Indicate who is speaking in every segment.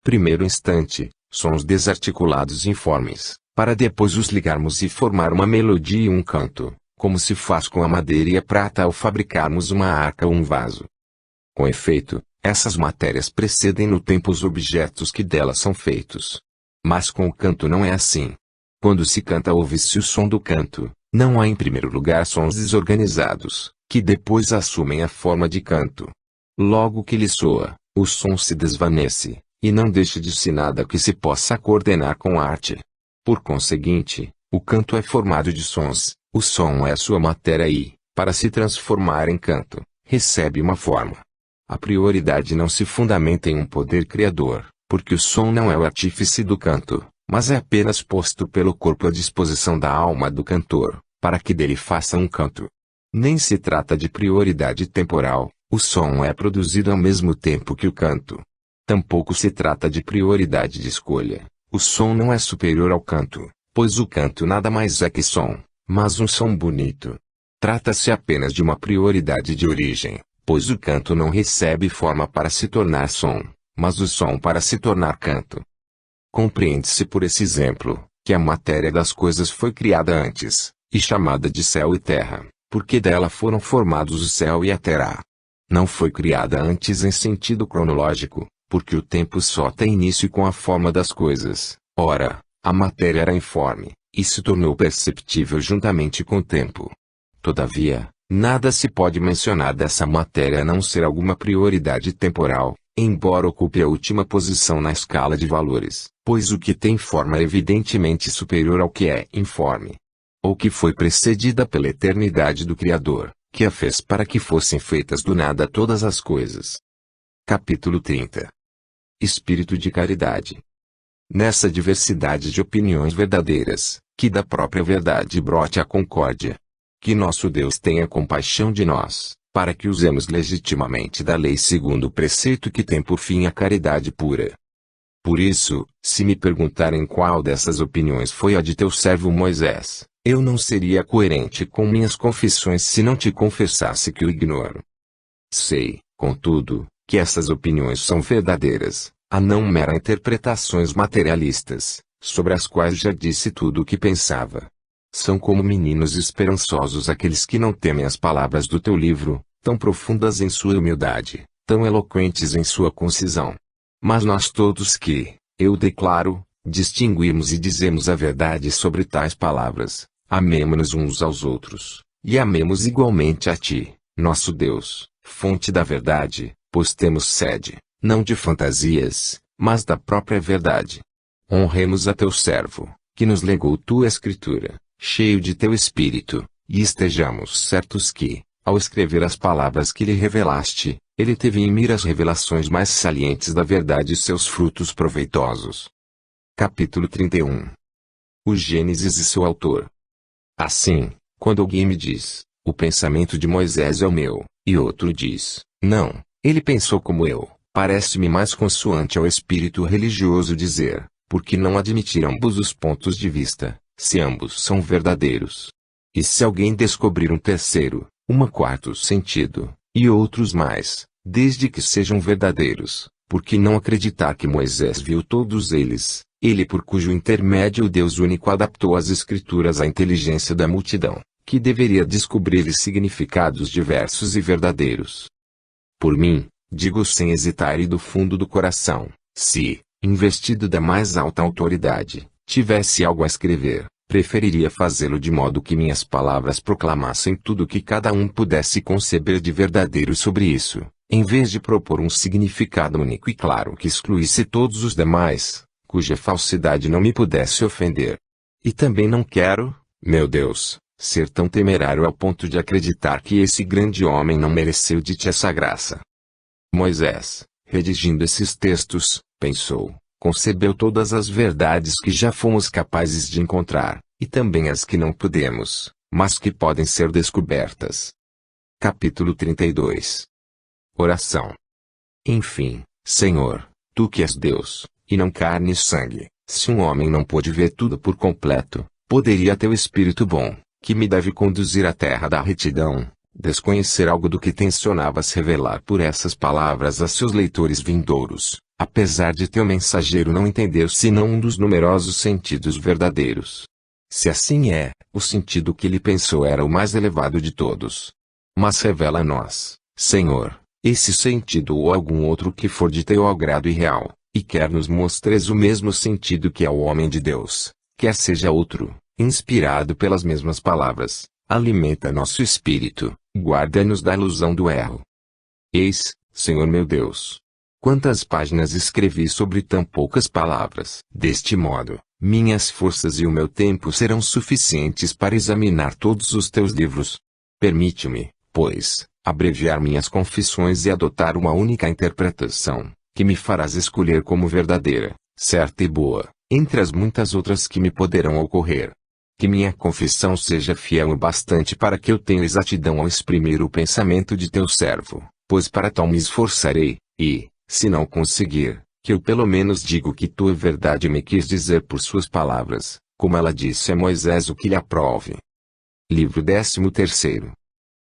Speaker 1: primeiro instante, sons desarticulados e informes, para depois os ligarmos e formar uma melodia e um canto, como se faz com a madeira e a prata ao fabricarmos uma arca ou um vaso. Com efeito, essas matérias precedem no tempo os objetos que delas são feitos. Mas com o canto não é assim. Quando se canta ouve-se o som do canto, não há em primeiro lugar sons desorganizados, que depois assumem a forma de canto. Logo que ele soa, o som se desvanece, e não deixa de si nada que se possa coordenar com arte. Por conseguinte, o canto é formado de sons, o som é sua matéria e, para se transformar em canto, recebe uma forma. A prioridade não se fundamenta em um poder criador, porque o som não é o artífice do canto, mas é apenas posto pelo corpo à disposição da alma do cantor, para que dele faça um canto. Nem se trata de prioridade temporal, o som é produzido ao mesmo tempo que o canto. Tampouco se trata de prioridade de escolha, o som não é superior ao canto, pois o canto nada mais é que som, mas um som bonito. Trata-se apenas de uma prioridade de origem, pois o canto não recebe forma para se tornar som, mas o som para se tornar canto. Compreende-se por esse exemplo, que a matéria das coisas foi criada antes, e chamada de céu e terra, porque dela foram formados o céu e a terra. Não foi criada antes em sentido cronológico, porque o tempo só tem início com a forma das coisas. Ora, a matéria era informe, e se tornou perceptível juntamente com o tempo. Todavia, nada se pode mencionar dessa matéria a não ser alguma prioridade temporal, embora ocupe a última posição na escala de valores, pois o que tem forma é evidentemente superior ao que é informe. Ou que foi precedida pela eternidade do Criador, que a fez para que fossem feitas do nada todas as coisas. Capítulo 30. Espírito de caridade. Nessa diversidade de opiniões verdadeiras, que da própria verdade brote a concórdia. Que nosso Deus tenha compaixão de nós, para que usemos legitimamente da lei segundo o preceito que tem por fim a caridade pura. Por isso, se me perguntarem qual dessas opiniões foi a de teu servo Moisés, eu não seria coerente com minhas confissões se não te confessasse que o ignoro. Sei, contudo, que essas opiniões são verdadeiras, a não mera interpretações materialistas, sobre as quais já disse tudo o que pensava. São como meninos esperançosos aqueles que não temem as palavras do teu livro, tão profundas em sua humildade, tão eloquentes em sua concisão. Mas nós todos que, eu declaro, distinguimos e dizemos a verdade sobre tais palavras, amemo-nos uns aos outros, e amemos igualmente a ti, nosso Deus, fonte da verdade, pois temos sede, não de fantasias, mas da própria verdade. Honremos a teu servo, que nos legou tua escritura, cheio de teu espírito, e estejamos certos que, ao escrever as palavras que lhe revelaste, ele teve em mira as revelações mais salientes da verdade e seus frutos proveitosos. Capítulo 31. O Gênesis e seu autor. Assim, quando alguém me diz, o pensamento de Moisés é o meu, e outro diz, não, ele pensou como eu, parece-me mais consoante ao espírito religioso dizer, porque não admitir ambos os pontos de vista, se ambos são verdadeiros. E se alguém descobrir um terceiro, quarto sentido, e outros mais, desde que sejam verdadeiros, porque não acreditar que Moisés viu todos eles, ele por cujo intermédio o Deus único adaptou as escrituras à inteligência da multidão, que deveria descobrir-lhes significados diversos e verdadeiros. Por mim, digo sem hesitar e do fundo do coração, se, investido da mais alta autoridade, tivesse algo a escrever, preferiria fazê-lo de modo que minhas palavras proclamassem tudo o que cada um pudesse conceber de verdadeiro sobre isso, em vez de propor um significado único e claro que excluísse todos os demais, cuja falsidade não me pudesse ofender. E também não quero, meu Deus, ser tão temerário ao ponto de acreditar que esse grande homem não mereceu de ti essa graça. Moisés, redigindo esses textos, pensou, concebeu todas as verdades que já fomos capazes de encontrar, e também as que não podemos, mas que podem ser descobertas. Capítulo 32. Oração. Enfim, Senhor, tu que és Deus, e não carne e sangue, se um homem não pôde ver tudo por completo, poderia teu Espírito bom, que me deve conduzir à terra da retidão, desconhecer algo do que tensionavas revelar por essas palavras a seus leitores vindouros, apesar de teu mensageiro não entender senão um dos numerosos sentidos verdadeiros. Se assim é, o sentido que ele pensou era o mais elevado de todos. Mas revela a nós, Senhor, esse sentido ou algum outro que for de teu agrado e real, e quer nos mostres o mesmo sentido que ao homem de Deus, quer seja outro, inspirado pelas mesmas palavras, alimenta nosso espírito, guarda-nos da ilusão do erro. Eis, Senhor meu Deus, quantas páginas escrevi sobre tão poucas palavras. Deste modo, minhas forças e o meu tempo serão suficientes para examinar todos os teus livros. Permite-me, pois, abreviar minhas confissões e adotar uma única interpretação, que me farás escolher como verdadeira, certa e boa, entre as muitas outras que me poderão ocorrer. Que minha confissão seja fiel o bastante para que eu tenha exatidão ao exprimir o pensamento de teu servo, pois para tal me esforçarei, e, se não conseguir, que eu pelo menos digo que tua verdade me quis dizer por suas palavras, como ela disse a Moisés o que lhe aprove. Livro 13º.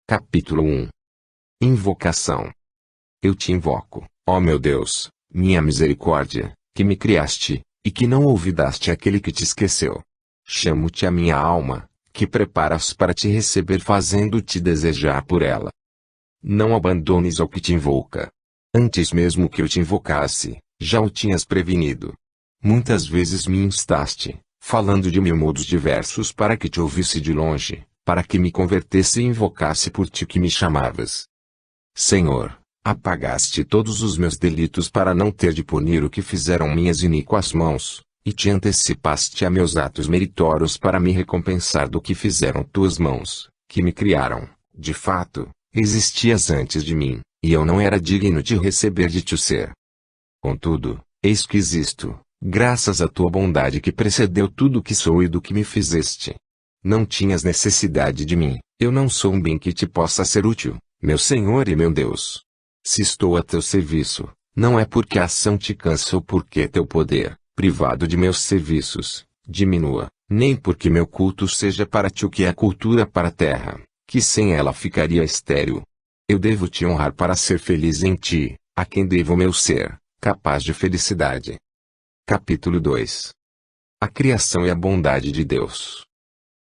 Speaker 1: Capítulo 1. Invocação. Eu te invoco, ó meu Deus, minha misericórdia, que me criaste, e que não olvidaste aquele que te esqueceu. Chamo-te a minha alma, que preparas para te receber fazendo-te desejar por ela. Não abandones ao que te invoca. Antes mesmo que eu te invocasse, já o tinhas prevenido. Muitas vezes me instaste, falando de mil modos diversos para que te ouvisse de longe, para que me convertesse e invocasse por ti que me chamavas. Senhor, apagaste todos os meus delitos para não ter de punir o que fizeram minhas iníquas mãos, e te antecipaste a meus atos meritórios para me recompensar do que fizeram tuas mãos, que me criaram. De fato, existias antes de mim, e eu não era digno de receber de teu ser. Contudo, eis que existo, graças à tua bondade que precedeu tudo o que sou e do que me fizeste. Não tinhas necessidade de mim, eu não sou um bem que te possa ser útil, meu Senhor e meu Deus. Se estou a teu serviço, não é porque a ação te cansa ou porque teu poder, privado de meus serviços, diminua, nem porque meu culto seja para ti o que é cultura para a terra, que sem ela ficaria estéril. Eu devo te honrar para ser feliz em ti, a quem devo meu ser, capaz de felicidade. Capítulo 2. A criação e a bondade de Deus.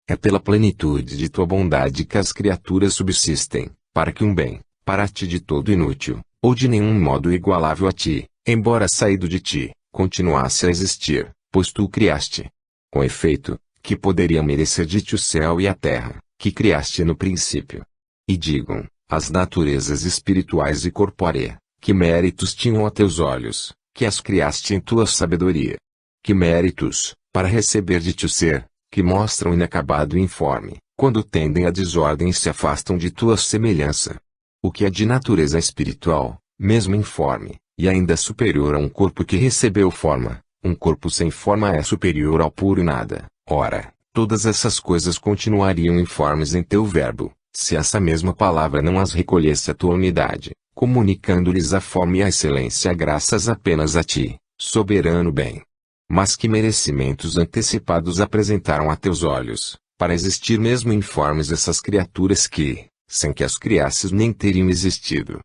Speaker 1: É pela plenitude de tua bondade que as criaturas subsistem, para que um bem, para ti de todo inútil, ou de nenhum modo igualável a ti, embora saído de ti, continuasse a existir, pois tu o criaste. Com efeito, que poderia merecer de ti o céu e a terra, que criaste no princípio? E digam, as naturezas espirituais e corpórea, que méritos tinham a teus olhos, que as criaste em tua sabedoria? Que méritos, para receber de ti o ser, que mostram inacabado e informe, quando tendem à desordem e se afastam de tua semelhança? O que é de natureza espiritual, mesmo informe, e ainda superior a um corpo que recebeu forma, um corpo sem forma é superior ao puro nada. Ora, todas essas coisas continuariam informes em teu verbo, se essa mesma palavra não as recolhesse à tua unidade, comunicando-lhes a forma e a excelência graças apenas a ti, soberano bem. Mas que merecimentos antecipados apresentaram a teus olhos, para existir mesmo informes essas criaturas que, sem que as criasses nem teriam existido.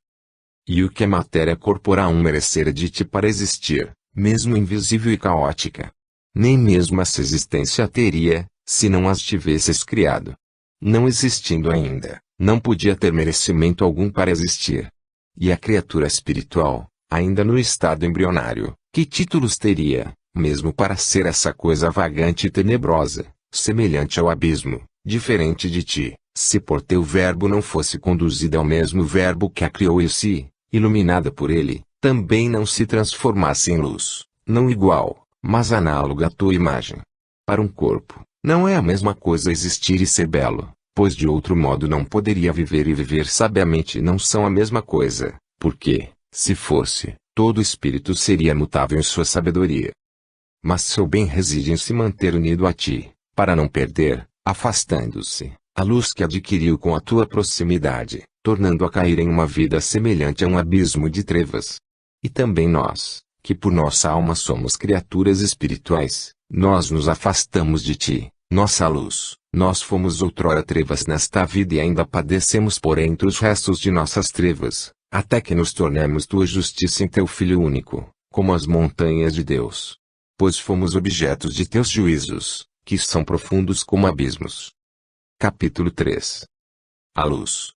Speaker 1: E o que a matéria corporal merecera de ti para existir, mesmo invisível e caótica? Nem mesmo essa existência teria, se não as tivesses criado. Não existindo ainda, não podia ter merecimento algum para existir. E a criatura espiritual, ainda no estado embrionário, que títulos teria, mesmo para ser essa coisa vagante e tenebrosa, semelhante ao abismo, diferente de ti, se por teu verbo não fosse conduzida ao mesmo verbo que a criou e se, iluminada por ele, também não se transformasse em luz, não igual, mas análoga à tua imagem. Para um corpo, não é a mesma coisa existir e ser belo, pois de outro modo não poderia viver e viver sabiamente não são a mesma coisa, porque, se fosse, todo espírito seria mutável em sua sabedoria. Mas seu bem reside em se manter unido a ti, para não perder, afastando-se, a luz que adquiriu com a tua proximidade, tornando a cair em uma vida semelhante a um abismo de trevas. E também nós, que por nossa alma somos criaturas espirituais, nós nos afastamos de ti, nossa luz. Nós fomos outrora trevas nesta vida e ainda padecemos por entre os restos de nossas trevas, até que nos tornemos tua justiça em teu Filho único, como as montanhas de Deus. Pois fomos objetos de teus juízos, que são profundos como abismos. Capítulo 3. A luz.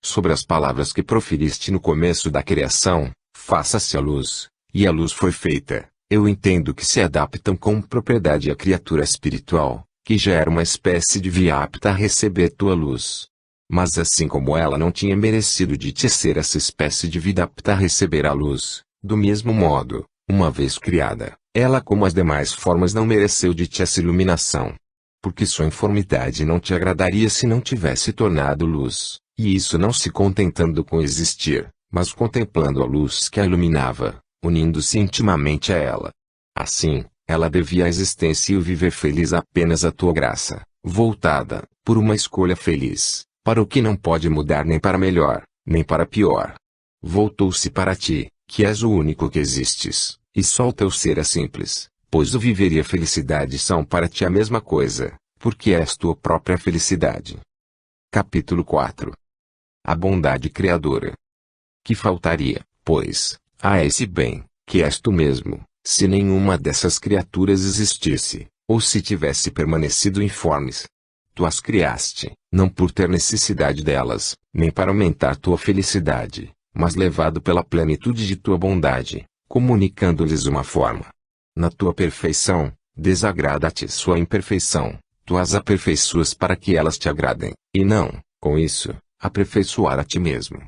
Speaker 1: Sobre as palavras que proferiste no começo da criação, faça-se a luz, e a luz foi feita. Eu entendo que se adaptam com propriedade à criatura espiritual, que já era uma espécie de via apta a receber tua luz. Mas assim como ela não tinha merecido de te ser essa espécie de vida apta a receber a luz, do mesmo modo, uma vez criada, ela como as demais formas não mereceu de ti essa iluminação. Porque sua informidade não te agradaria se não tivesse tornado luz, e isso não se contentando com existir, mas contemplando a luz que a iluminava, unindo-se intimamente a ela. Assim, ela devia a existência e o viver feliz apenas à tua graça, voltada, por uma escolha feliz, para o que não pode mudar nem para melhor, nem para pior. Voltou-se para ti, que és o único que existes, e só o teu ser é simples, pois o viver e a felicidade são para ti a mesma coisa, porque és tua própria felicidade. Capítulo 4. A bondade criadora. Que faltaria, pois, a esse bem, que és tu mesmo, se nenhuma dessas criaturas existisse, ou se tivesse permanecido informes? Tu as criaste, não por ter necessidade delas, nem para aumentar tua felicidade, mas levado pela plenitude de tua bondade, comunicando-lhes uma forma. Na tua perfeição, desagrada-te sua imperfeição, tu as aperfeiçoas para que elas te agradem, e não, com isso, aperfeiçoar a ti mesmo.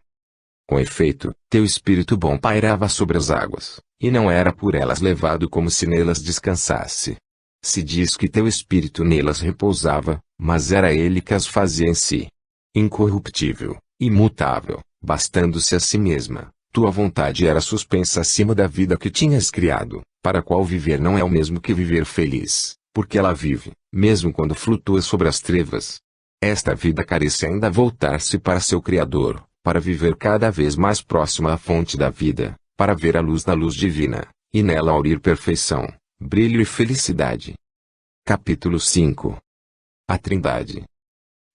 Speaker 1: Com efeito, teu espírito bom pairava sobre as águas, e não era por elas levado como se nelas descansasse. Se diz que teu espírito nelas repousava, mas era ele que as fazia em si. Incorruptível, imutável, bastando-se a si mesma, tua vontade era suspensa acima da vida que tinhas criado, para a qual viver não é o mesmo que viver feliz, porque ela vive, mesmo quando flutua sobre as trevas. Esta vida carece ainda voltar-se para seu Criador, para viver cada vez mais próxima à fonte da vida, para ver a luz da luz divina, e nela aurir perfeição, brilho e felicidade. Capítulo 5. A Trindade.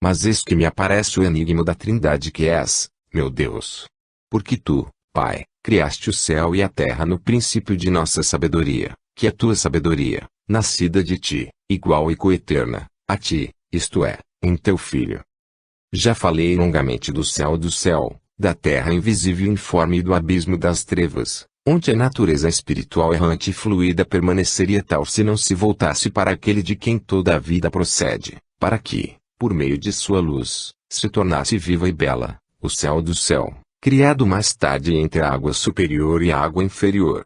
Speaker 1: Mas eis que me aparece o enigma da Trindade que és, meu Deus. Porque tu, Pai, criaste o céu e a terra no princípio de nossa sabedoria, que é tua sabedoria, nascida de ti, igual e coeterna, a ti, isto é, em teu Filho. Já falei longamente do céu, da terra invisível e informe e do abismo das trevas, onde a natureza espiritual errante e fluida permaneceria tal se não se voltasse para aquele de quem toda a vida procede, para que, por meio de sua luz, se tornasse viva e bela, o céu do céu, criado mais tarde entre a água superior e a água inferior.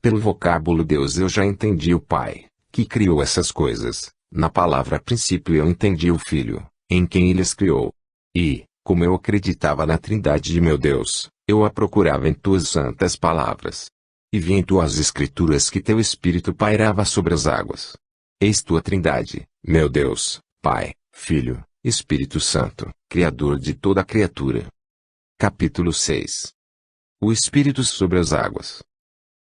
Speaker 1: Pelo vocábulo Deus eu já entendi o Pai, que criou essas coisas, na palavra princípio eu entendi o Filho, em quem ele as criou. E, como eu acreditava na Trindade de meu Deus, eu a procurava em tuas santas palavras. E vi em tuas escrituras que teu Espírito pairava sobre as águas. Eis tua Trindade, meu Deus, Pai, Filho, Espírito Santo, Criador de toda a criatura. Capítulo 6. O Espírito sobre as águas.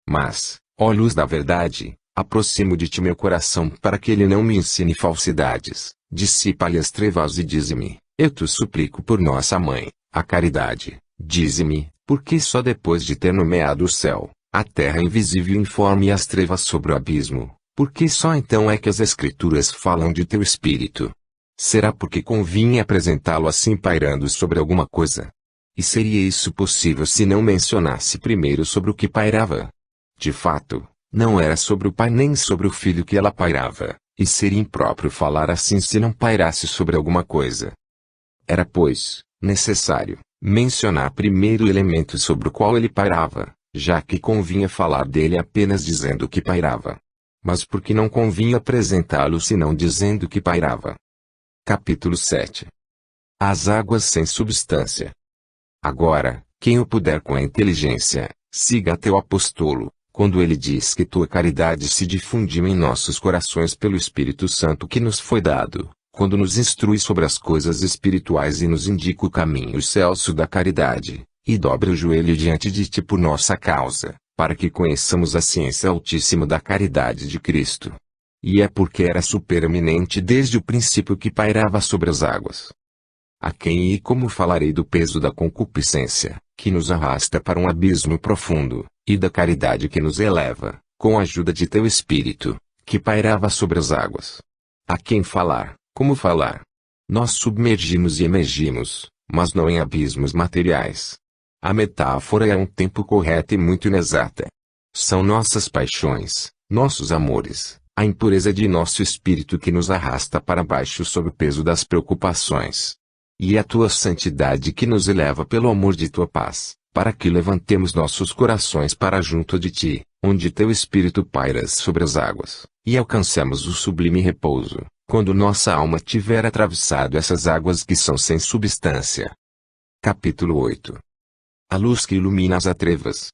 Speaker 1: Mas, ó luz da verdade, aproximo de ti meu coração para que ele não me ensine falsidades, dissipa-lhe as trevas e dize-me, eu te suplico por nossa mãe, a caridade, dize-me, porque só depois de ter nomeado o céu, a terra invisível e informe e as trevas sobre o abismo, porque só então é que as escrituras falam de teu Espírito. Será porque convinha apresentá-lo assim pairando sobre alguma coisa? E seria isso possível se não mencionasse primeiro sobre o que pairava? De fato, não era sobre o Pai nem sobre o Filho que ela pairava, e seria impróprio falar assim se não pairasse sobre alguma coisa. Era, pois, necessário mencionar primeiro o elemento sobre o qual ele pairava, já que convinha falar dele apenas dizendo que pairava. Mas por que não convinha apresentá-lo senão dizendo que pairava? Capítulo 7. As águas sem substância. Agora, quem o puder com a inteligência, siga teu apostolo, quando ele diz que tua caridade se difundiu em nossos corações pelo Espírito Santo que nos foi dado, quando nos instrui sobre as coisas espirituais e nos indica o caminho excelso da caridade, e dobra o joelho diante de ti por nossa causa, para que conheçamos a ciência altíssima da caridade de Cristo. E é porque era supereminente desde o princípio que pairava sobre as águas. A quem e como falarei do peso da concupiscência, que nos arrasta para um abismo profundo, e da caridade que nos eleva, com a ajuda de teu Espírito, que pairava sobre as águas. A quem falar, como falar? Nós submergimos e emergimos, mas não em abismos materiais. A metáfora é um tempo correta e muito inexata. São nossas paixões, nossos amores, a impureza de nosso espírito que nos arrasta para baixo sob o peso das preocupações. E a tua santidade que nos eleva pelo amor de tua paz, para que levantemos nossos corações para junto de ti, onde teu espírito paira sobre as águas, e alcancemos o sublime repouso, quando nossa alma tiver atravessado essas águas que são sem substância. Capítulo 8. A luz que ilumina as trevas.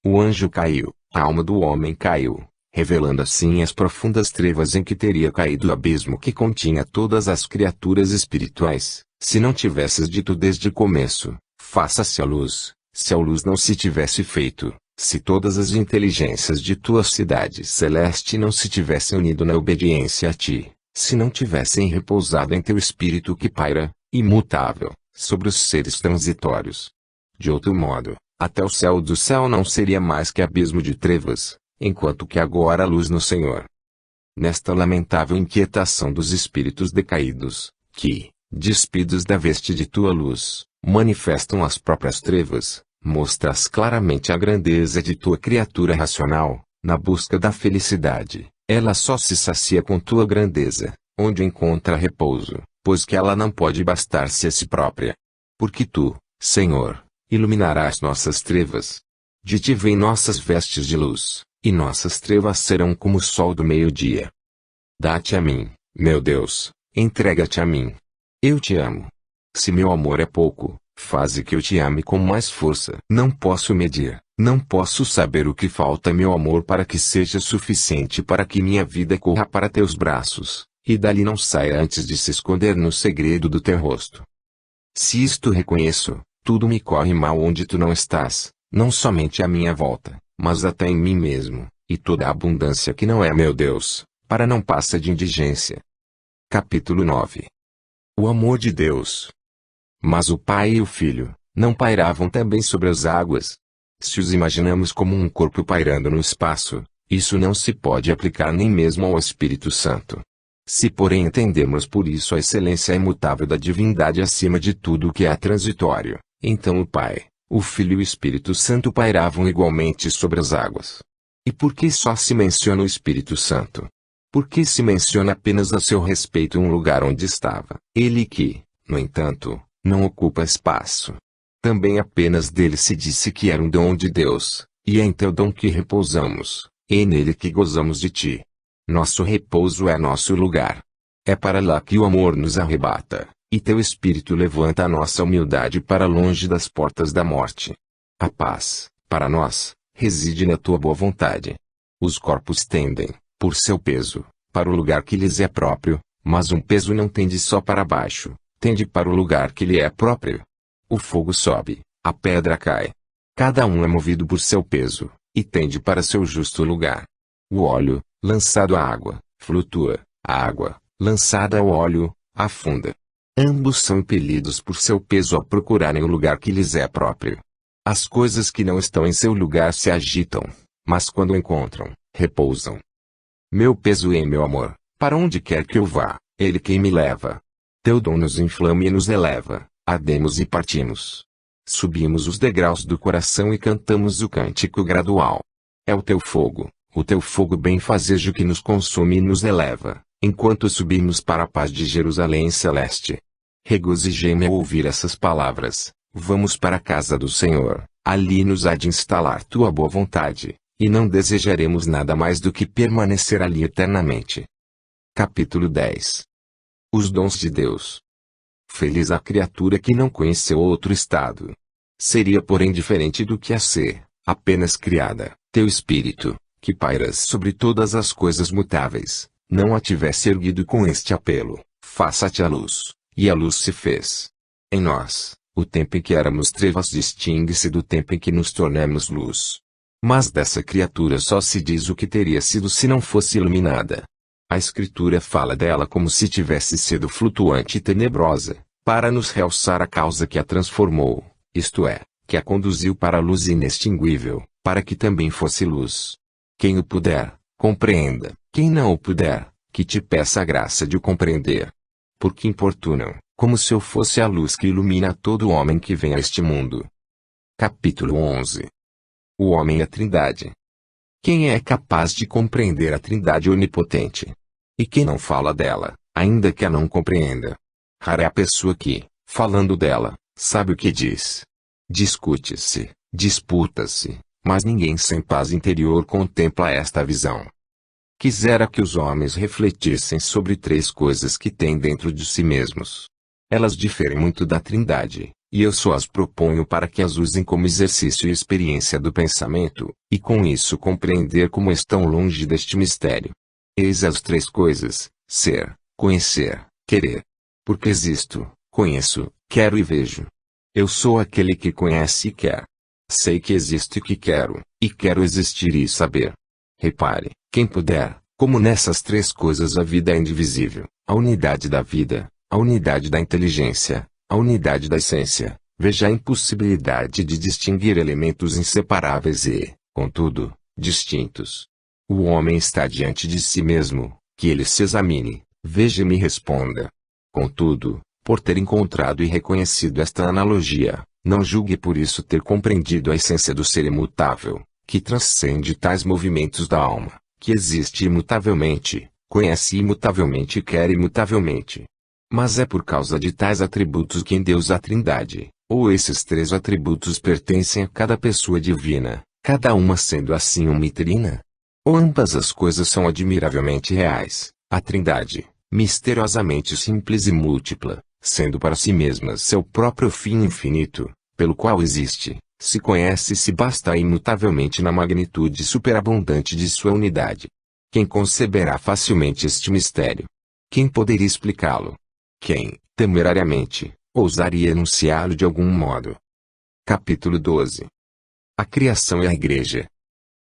Speaker 1: O anjo caiu, a alma do homem caiu, revelando assim as profundas trevas em que teria caído o abismo que continha todas as criaturas espirituais, se não tivesses dito desde o começo, faça-se a luz, se a luz não se tivesse feito, se todas as inteligências de tua cidade celeste não se tivessem unido na obediência a ti, se não tivessem repousado em teu espírito que paira, imutável, sobre os seres transitórios. De outro modo, até o céu do céu não seria mais que abismo de trevas, enquanto que agora a luz no Senhor. Nesta lamentável inquietação dos espíritos decaídos, que, despidos da veste de tua luz, manifestam as próprias trevas, mostras claramente a grandeza de tua criatura racional, na busca da felicidade, ela só se sacia com tua grandeza, onde encontra repouso, pois que ela não pode bastar-se a si própria. Porque tu, Senhor, iluminarás nossas trevas. De ti vêm nossas vestes de luz, e nossas trevas serão como o sol do meio-dia. Dá-te a mim, meu Deus, entrega-te a mim. Eu te amo. Se meu amor é pouco, faze que eu te ame com mais força. Não posso medir, não posso saber o que falta meu amor para que seja suficiente para que minha vida corra para teus braços, e dali não saia antes de se esconder no segredo do teu rosto. Se isto reconheço, tudo me corre mal onde tu não estás, não somente à minha volta, mas até em mim mesmo, e toda a abundância que não é meu Deus, para não passa de indigência. Capítulo 9. O amor de Deus. Mas o Pai e o Filho, não pairavam também sobre as águas? Se os imaginamos como um corpo pairando no espaço, isso não se pode aplicar nem mesmo ao Espírito Santo. Se porém entendemos por isso a excelência imutável da divindade acima de tudo o que é transitório, então o Pai, o Filho e o Espírito Santo pairavam igualmente sobre as águas. E por que só se menciona o Espírito Santo? Por que se menciona apenas a seu respeito um lugar onde estava ele que, no entanto, não ocupa espaço? Também apenas dele se disse que era um dom de Deus, e é em teu dom que repousamos, e é nele que gozamos de ti. Nosso repouso é nosso lugar. É para lá que o amor nos arrebata, e teu Espírito levanta a nossa humildade para longe das portas da morte. A paz, para nós, reside na tua boa vontade. Os corpos tendem, por seu peso, para o lugar que lhes é próprio, mas um peso não tende só para baixo, tende para o lugar que lhe é próprio. O fogo sobe, a pedra cai. Cada um é movido por seu peso, e tende para seu justo lugar. O óleo, lançado à água, flutua, a água, lançada ao óleo, afunda. Ambos são impelidos por seu peso a procurarem o lugar que lhes é próprio. As coisas que não estão em seu lugar se agitam, mas quando o encontram, repousam. Meu peso e meu amor, para onde quer que eu vá, ele quem me leva. Teu dom nos inflama e nos eleva, ardemos e partimos. Subimos os degraus do coração e cantamos o cântico gradual. É o teu fogo benfazejo que nos consome e nos eleva, enquanto subimos para a paz de Jerusalém celeste. Regozijei-me ao ouvir essas palavras. Vamos para a casa do Senhor, ali nos há de instalar tua boa vontade, e não desejaremos nada mais do que permanecer ali eternamente. Capítulo 10. Os dons de Deus. Feliz a criatura que não conheceu outro estado. Seria porém diferente do que a ser, apenas criada, teu espírito, que pairas sobre todas as coisas mutáveis, não a tivesse erguido com este apelo, faça-te a luz, e a luz se fez. Em nós, o tempo em que éramos trevas distingue-se do tempo em que nos tornamos luz. Mas dessa criatura só se diz o que teria sido se não fosse iluminada. A Escritura fala dela como se tivesse sido flutuante e tenebrosa, para nos realçar a causa que a transformou, isto é, que a conduziu para a luz inextinguível, para que também fosse luz. Quem o puder, compreenda; quem não o puder, que te peça a graça de o compreender. Porque importunam, como se eu fosse a luz que ilumina todo homem que vem a este mundo. Capítulo 11. O homem e a Trindade. Quem é capaz de compreender a Trindade onipotente? E quem não fala dela, ainda que a não compreenda? Rara é a pessoa que, falando dela, sabe o que diz. Discute-se, disputa-se, mas ninguém sem paz interior contempla esta visão. Quisera que os homens refletissem sobre três coisas que têm dentro de si mesmos. Elas diferem muito da Trindade, e eu só as proponho para que as usem como exercício e experiência do pensamento, e com isso compreender como estão longe deste mistério. Eis as três coisas: ser, conhecer, querer. Porque existo, conheço, quero e vejo. Eu sou aquele que conhece e quer. Sei que existo e que quero existir e saber. Repare, quem puder, como nessas três coisas a vida é indivisível, a unidade da vida, a unidade da inteligência, a unidade da essência, veja a impossibilidade de distinguir elementos inseparáveis e, contudo, distintos. O homem está diante de si mesmo, que ele se examine, veja e me responda. Contudo, por ter encontrado e reconhecido esta analogia, não julgue por isso ter compreendido a essência do ser imutável, que transcende tais movimentos da alma, que existe imutavelmente, conhece imutavelmente e quer imutavelmente. Mas é por causa de tais atributos que em Deus há Trindade, ou esses três atributos pertencem a cada pessoa divina, cada uma sendo assim uma e trina? Ou ambas as coisas são admiravelmente reais, a Trindade, misteriosamente simples e múltipla, sendo para si mesma seu próprio fim infinito, pelo qual existe, se conhece e se basta imutavelmente na magnitude superabundante de sua unidade. Quem conceberá facilmente este mistério? Quem poderia explicá-lo? Quem, temerariamente, ousaria enunciá-lo de algum modo? Capítulo 12. A criação e a Igreja.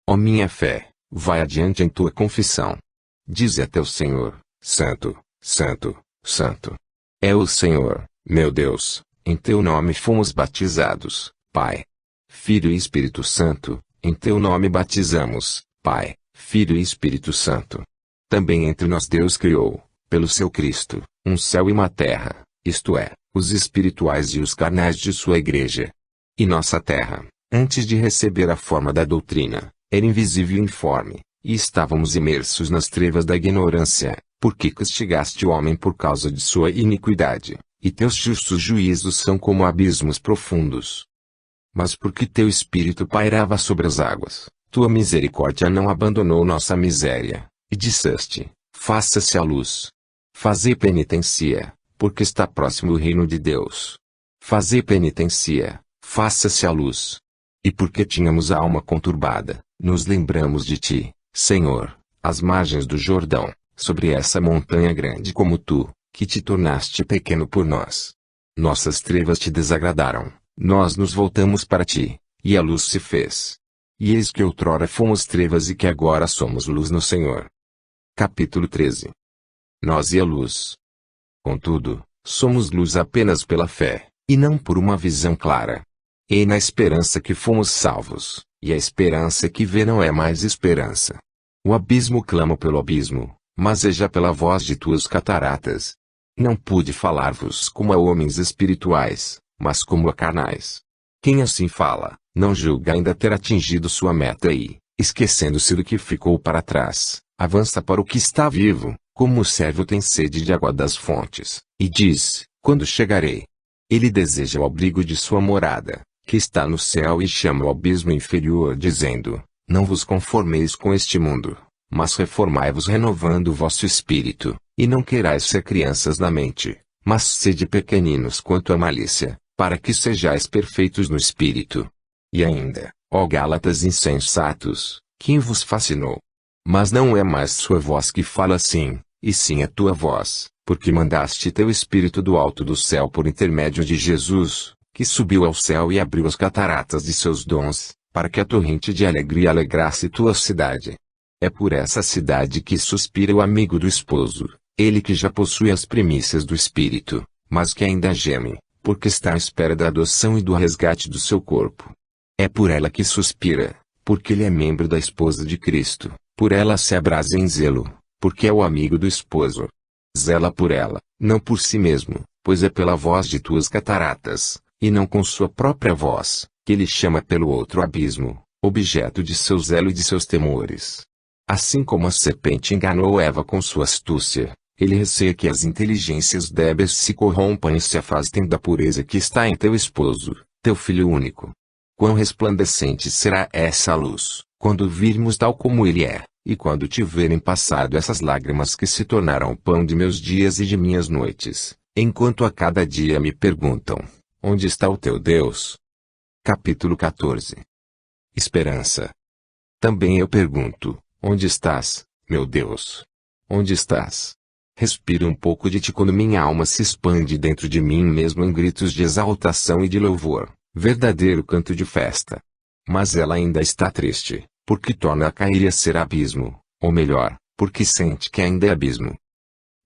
Speaker 1: Ó minha fé, vai adiante em tua confissão. Dize até o Senhor: Santo, Santo, Santo. É o Senhor, meu Deus, em teu nome fomos batizados, Pai, Filho e Espírito Santo, em teu nome batizamos, Pai, Filho e Espírito Santo. Também entre nós Deus criou, pelo seu Cristo, um céu e uma terra, isto é, os espirituais e os carnais de sua Igreja. E nossa terra, antes de receber a forma da doutrina, era invisível e informe, e estávamos imersos nas trevas da ignorância, porque castigaste o homem por causa de sua iniquidade, e teus justos juízos são como abismos profundos. Mas porque teu Espírito pairava sobre as águas, tua misericórdia não abandonou nossa miséria, e disseste: faça-se a luz. Fazei penitência, porque está próximo o reino de Deus. Fazei penitência, faça-se a luz. E porque tínhamos a alma conturbada, nos lembramos de ti, Senhor, às margens do Jordão, sobre essa montanha grande como tu, que te tornaste pequeno por nós. Nossas trevas te desagradaram, nós nos voltamos para ti, e a luz se fez. E eis que outrora fomos trevas e que agora somos luz no Senhor. Capítulo 13. Nós e a luz. Contudo, somos luz apenas pela fé, e não por uma visão clara. E na esperança que fomos salvos, e a esperança que vê não é mais esperança. O abismo clama pelo abismo, mas é já pela voz de tuas cataratas. Não pude falar-vos como a homens espirituais, mas como a carnais. Quem assim fala, não julga ainda ter atingido sua meta e, esquecendo-se do que ficou para trás, avança para o que está vivo, como o servo tem sede de água das fontes, e diz: quando chegarei? Ele deseja o abrigo de sua morada, que está no céu, e chama o abismo inferior dizendo: não vos conformeis com este mundo, mas reformai-vos renovando o vosso espírito, e não querais ser crianças na mente, mas sede pequeninos quanto à malícia, para que sejais perfeitos no espírito. E ainda, ó Gálatas insensatos, quem vos fascinou? Mas não é mais sua voz que fala assim, e sim a tua voz, porque mandaste teu Espírito do alto do céu por intermédio de Jesus, que subiu ao céu e abriu as cataratas de seus dons, para que a torrente de alegria alegrasse tua cidade. É por essa cidade que suspira o amigo do esposo, ele que já possui as primícias do Espírito, mas que ainda geme, porque está à espera da adoção e do resgate do seu corpo. É por ela que suspira, porque ele é membro da esposa de Cristo, por ela se abrasa em zelo, porque é o amigo do esposo. Zela por ela, não por si mesmo, pois é pela voz de tuas cataratas, e não com sua própria voz, que ele chama pelo outro abismo, objeto de seu zelo e de seus temores. Assim como a serpente enganou Eva com sua astúcia, ele receia que as inteligências débeis se corrompam e se afastem da pureza que está em teu esposo, teu filho único. Quão resplandecente será essa luz, quando virmos tal como ele é, e quando tiverem passado essas lágrimas que se tornaram o pão de meus dias e de minhas noites, enquanto a cada dia me perguntam, onde está o teu Deus? Capítulo 14. Esperança. Também eu pergunto, onde estás, meu Deus? Onde estás? Respiro um pouco de ti quando minha alma se expande dentro de mim mesmo em gritos de exaltação e de louvor, verdadeiro canto de festa. Mas ela ainda está triste, porque torna a cair e a ser abismo, ou melhor, porque sente que ainda é abismo.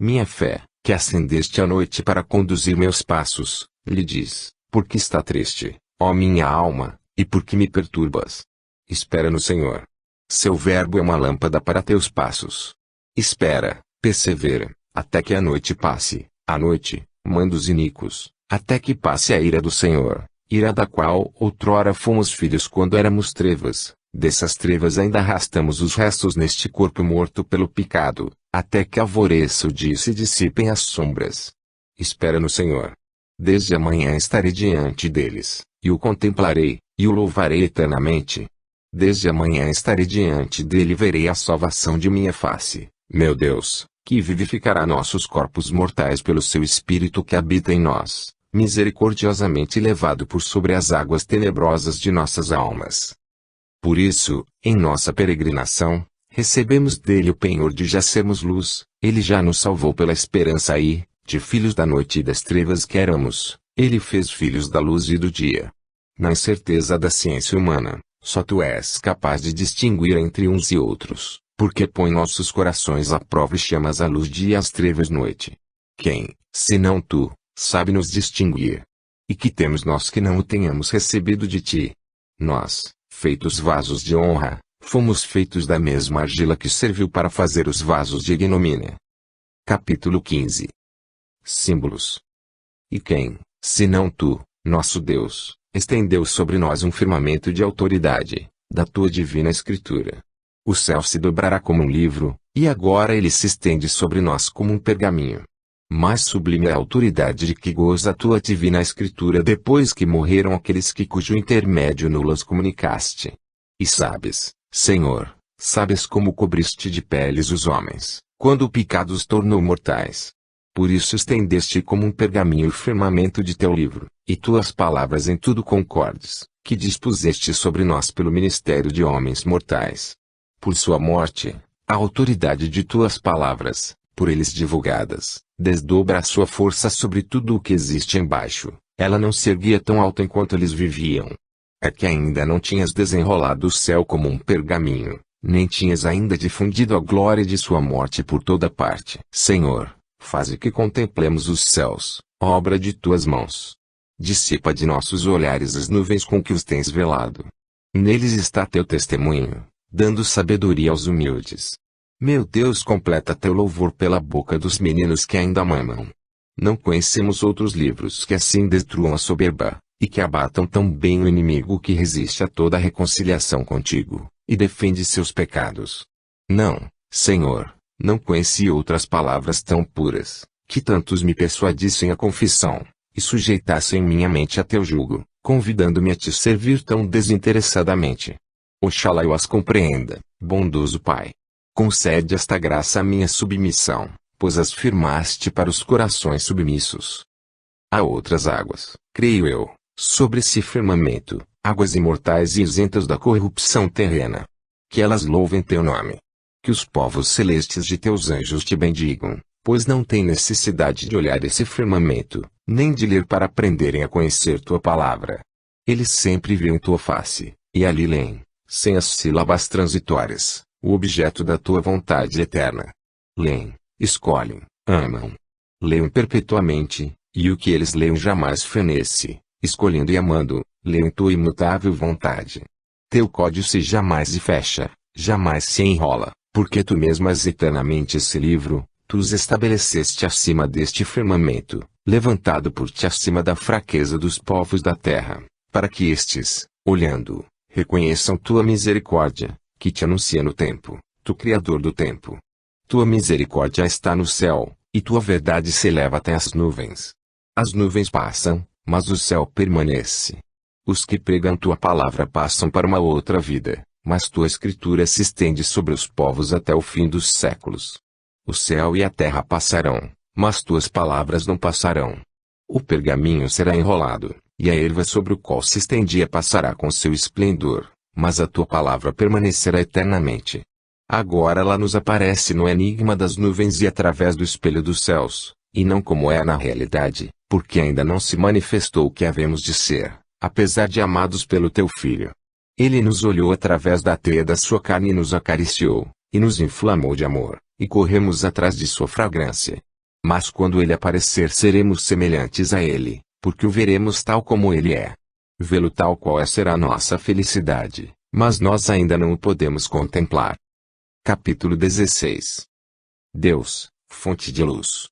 Speaker 1: Minha fé, que acendeste à noite para conduzir meus passos, lhe diz, porque está triste, ó minha alma, e porque me perturbas? Espera no Senhor. Seu verbo é uma lâmpada para teus passos. Espera, persevera, até que a noite passe, a noite, mandos iníquos, até que passe a ira do Senhor, ira da qual outrora fomos filhos quando éramos trevas, dessas trevas ainda arrastamos os restos neste corpo morto pelo pecado, até que alvoreça o dia e se dissipem as sombras. Espera no Senhor. Desde amanhã estarei diante deles, e o contemplarei, e o louvarei eternamente. Desde amanhã estarei diante dele e verei a salvação de minha face, meu Deus, que vivificará nossos corpos mortais pelo seu Espírito que habita em nós, misericordiosamente levado por sobre as águas tenebrosas de nossas almas. Por isso, em nossa peregrinação, recebemos dele o penhor de já sermos luz, ele já nos salvou pela esperança e, de filhos da noite e das trevas que éramos, ele fez filhos da luz e do dia. Na incerteza da ciência humana, só tu és capaz de distinguir entre uns e outros, porque põe nossos corações à prova e chamas a luz dia e as trevas noite. Quem, senão tu, sabe nos distinguir? E que temos nós que não o tenhamos recebido de ti? Nós, feitos vasos de honra, fomos feitos da mesma argila que serviu para fazer os vasos de ignomínia. Capítulo 15. Símbolos. E quem, senão tu, nosso Deus, estendeu sobre nós um firmamento de autoridade, da tua divina escritura. O céu se dobrará como um livro, e agora ele se estende sobre nós como um pergaminho. Mais sublime é a autoridade de que goza a tua divina escritura depois que morreram aqueles que cujo intermédio nulas comunicaste. E sabes, Senhor, sabes como cobriste de peles os homens, quando o pecado os tornou mortais. Por isso estendeste como um pergaminho o firmamento de teu livro, e tuas palavras em tudo concordes, que dispuseste sobre nós pelo ministério de homens mortais. Por sua morte, a autoridade de tuas palavras, por eles divulgadas, desdobra a sua força sobre tudo o que existe embaixo, ela não se erguia tão alto enquanto eles viviam. É que ainda não tinhas desenrolado o céu como um pergaminho, nem tinhas ainda difundido a glória de sua morte por toda parte. Senhor, faze que contemplemos os céus, obra de tuas mãos. Dissipa de nossos olhares as nuvens com que os tens velado. Neles está teu testemunho, dando sabedoria aos humildes. Meu Deus, completa teu louvor pela boca dos meninos que ainda mamam. Não conhecemos outros livros que assim destruam a soberba, e que abatam tão bem o inimigo que resiste a toda reconciliação contigo, e defende seus pecados. Não, Senhor, não conheci outras palavras tão puras, que tantos me persuadissem à confissão, e sujeitassem minha mente a teu jugo, convidando-me a te servir tão desinteressadamente. Oxalá eu as compreenda, bondoso Pai. Concede esta graça à minha submissão, pois as firmaste para os corações submissos. Há outras águas, creio eu, sobre esse firmamento, águas imortais e isentas da corrupção terrena. Que elas louvem teu nome. Que os povos celestes de teus anjos te bendigam, pois não têm necessidade de olhar esse firmamento, nem de ler para aprenderem a conhecer tua palavra. Eles sempre veem tua face, e ali leem, sem as sílabas transitórias, o objeto da tua vontade eterna. Leem, escolhem, amam. Leem perpetuamente, e o que eles leem jamais fenece, escolhendo e amando, leem tua imutável vontade. Teu códice jamais se fecha, jamais se enrola, porque tu mesmo és eternamente esse livro, tu os estabeleceste acima deste firmamento, levantado por ti acima da fraqueza dos povos da terra, para que estes, olhando, reconheçam tua misericórdia, que te anuncia no tempo, tu Criador do tempo. Tua misericórdia está no céu, e tua verdade se eleva até as nuvens. As nuvens passam, mas o céu permanece. Os que pregam tua palavra passam para uma outra vida, mas tua escritura se estende sobre os povos até o fim dos séculos. O céu e a terra passarão, mas tuas palavras não passarão. O pergaminho será enrolado, e a erva sobre o qual se estendia passará com seu esplendor, mas a tua palavra permanecerá eternamente. Agora ela nos aparece no enigma das nuvens e através do espelho dos céus, e não como é na realidade, porque ainda não se manifestou o que havemos de ser, apesar de amados pelo teu Filho. Ele nos olhou através da teia da sua carne e nos acariciou, e nos inflamou de amor, e corremos atrás de sua fragrância. Mas quando ele aparecer seremos semelhantes a ele, porque o veremos tal como ele é. Vê-lo tal qual é será nossa felicidade, mas nós ainda não o podemos contemplar. Capítulo 16. Deus, fonte de luz.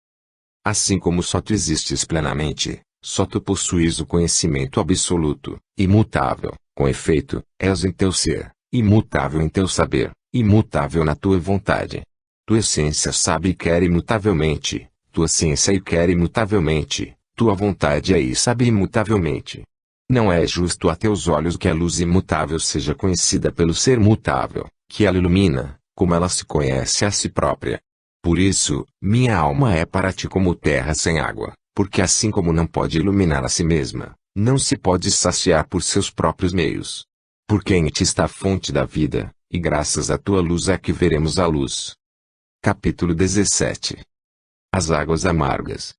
Speaker 1: Assim como só tu existes plenamente, só tu possuis o conhecimento absoluto, imutável, com efeito, és em teu ser, imutável em teu saber, imutável na tua vontade. Tua essência sabe e quer imutavelmente, tua ciência e quer imutavelmente, tua vontade é e sabe imutavelmente. Não é justo a teus olhos que a luz imutável seja conhecida pelo ser mutável, que ela ilumina, como ela se conhece a si própria. Por isso, minha alma é para ti como terra sem água, porque assim como não pode iluminar a si mesma, não se pode saciar por seus próprios meios. Porque em ti está a fonte da vida, e graças à tua luz é que veremos a luz. Capítulo 17. As águas amargas.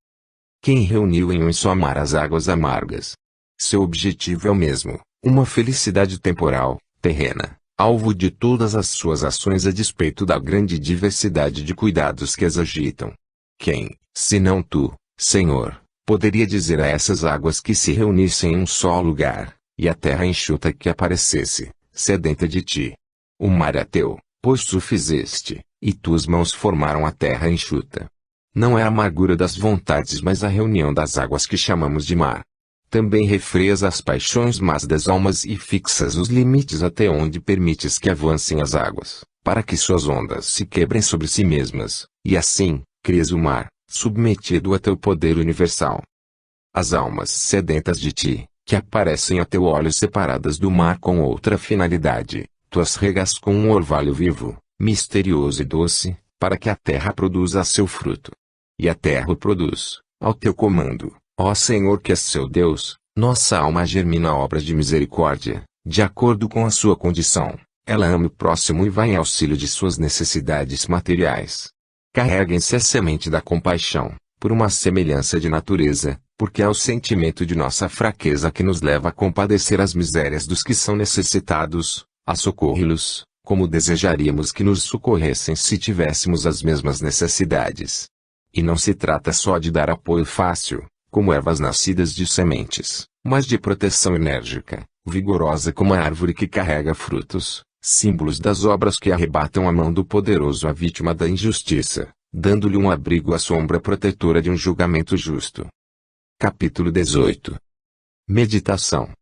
Speaker 1: Quem reuniu em um só mar as águas amargas? Seu objetivo é o mesmo, uma felicidade temporal, terrena, alvo de todas as suas ações a despeito da grande diversidade de cuidados que as agitam. Quem, senão tu, Senhor, poderia dizer a essas águas que se reunissem em um só lugar, e a terra enxuta que aparecesse, sedenta de ti? O mar é teu, pois tu fizeste, e tuas mãos formaram a terra enxuta. Não é a amargura das vontades mas a reunião das águas que chamamos de mar. Também refreias as paixões más das almas e fixas os limites até onde permites que avancem as águas, para que suas ondas se quebrem sobre si mesmas, e assim, crias o mar, submetido a teu poder universal. As almas sedentas de ti, que aparecem a teu olho separadas do mar com outra finalidade, tu as regas com um orvalho vivo, misterioso e doce, para que a terra produza seu fruto. E a terra o produz, ao teu comando, ó Senhor que és seu Deus. Nossa alma germina obras de misericórdia, de acordo com a sua condição. Ela ama o próximo e vai em auxílio de suas necessidades materiais. Carreguem-se a semente da compaixão, por uma semelhança de natureza, porque é o sentimento de nossa fraqueza que nos leva a compadecer as misérias dos que são necessitados, a socorrê-los, como desejaríamos que nos socorressem se tivéssemos as mesmas necessidades. E não se trata só de dar apoio fácil, como ervas nascidas de sementes, mas de proteção enérgica, vigorosa como a árvore que carrega frutos, símbolos das obras que arrebatam a mão do poderoso à vítima da injustiça, dando-lhe um abrigo à sombra protetora de um julgamento justo. Capítulo 18. Meditação.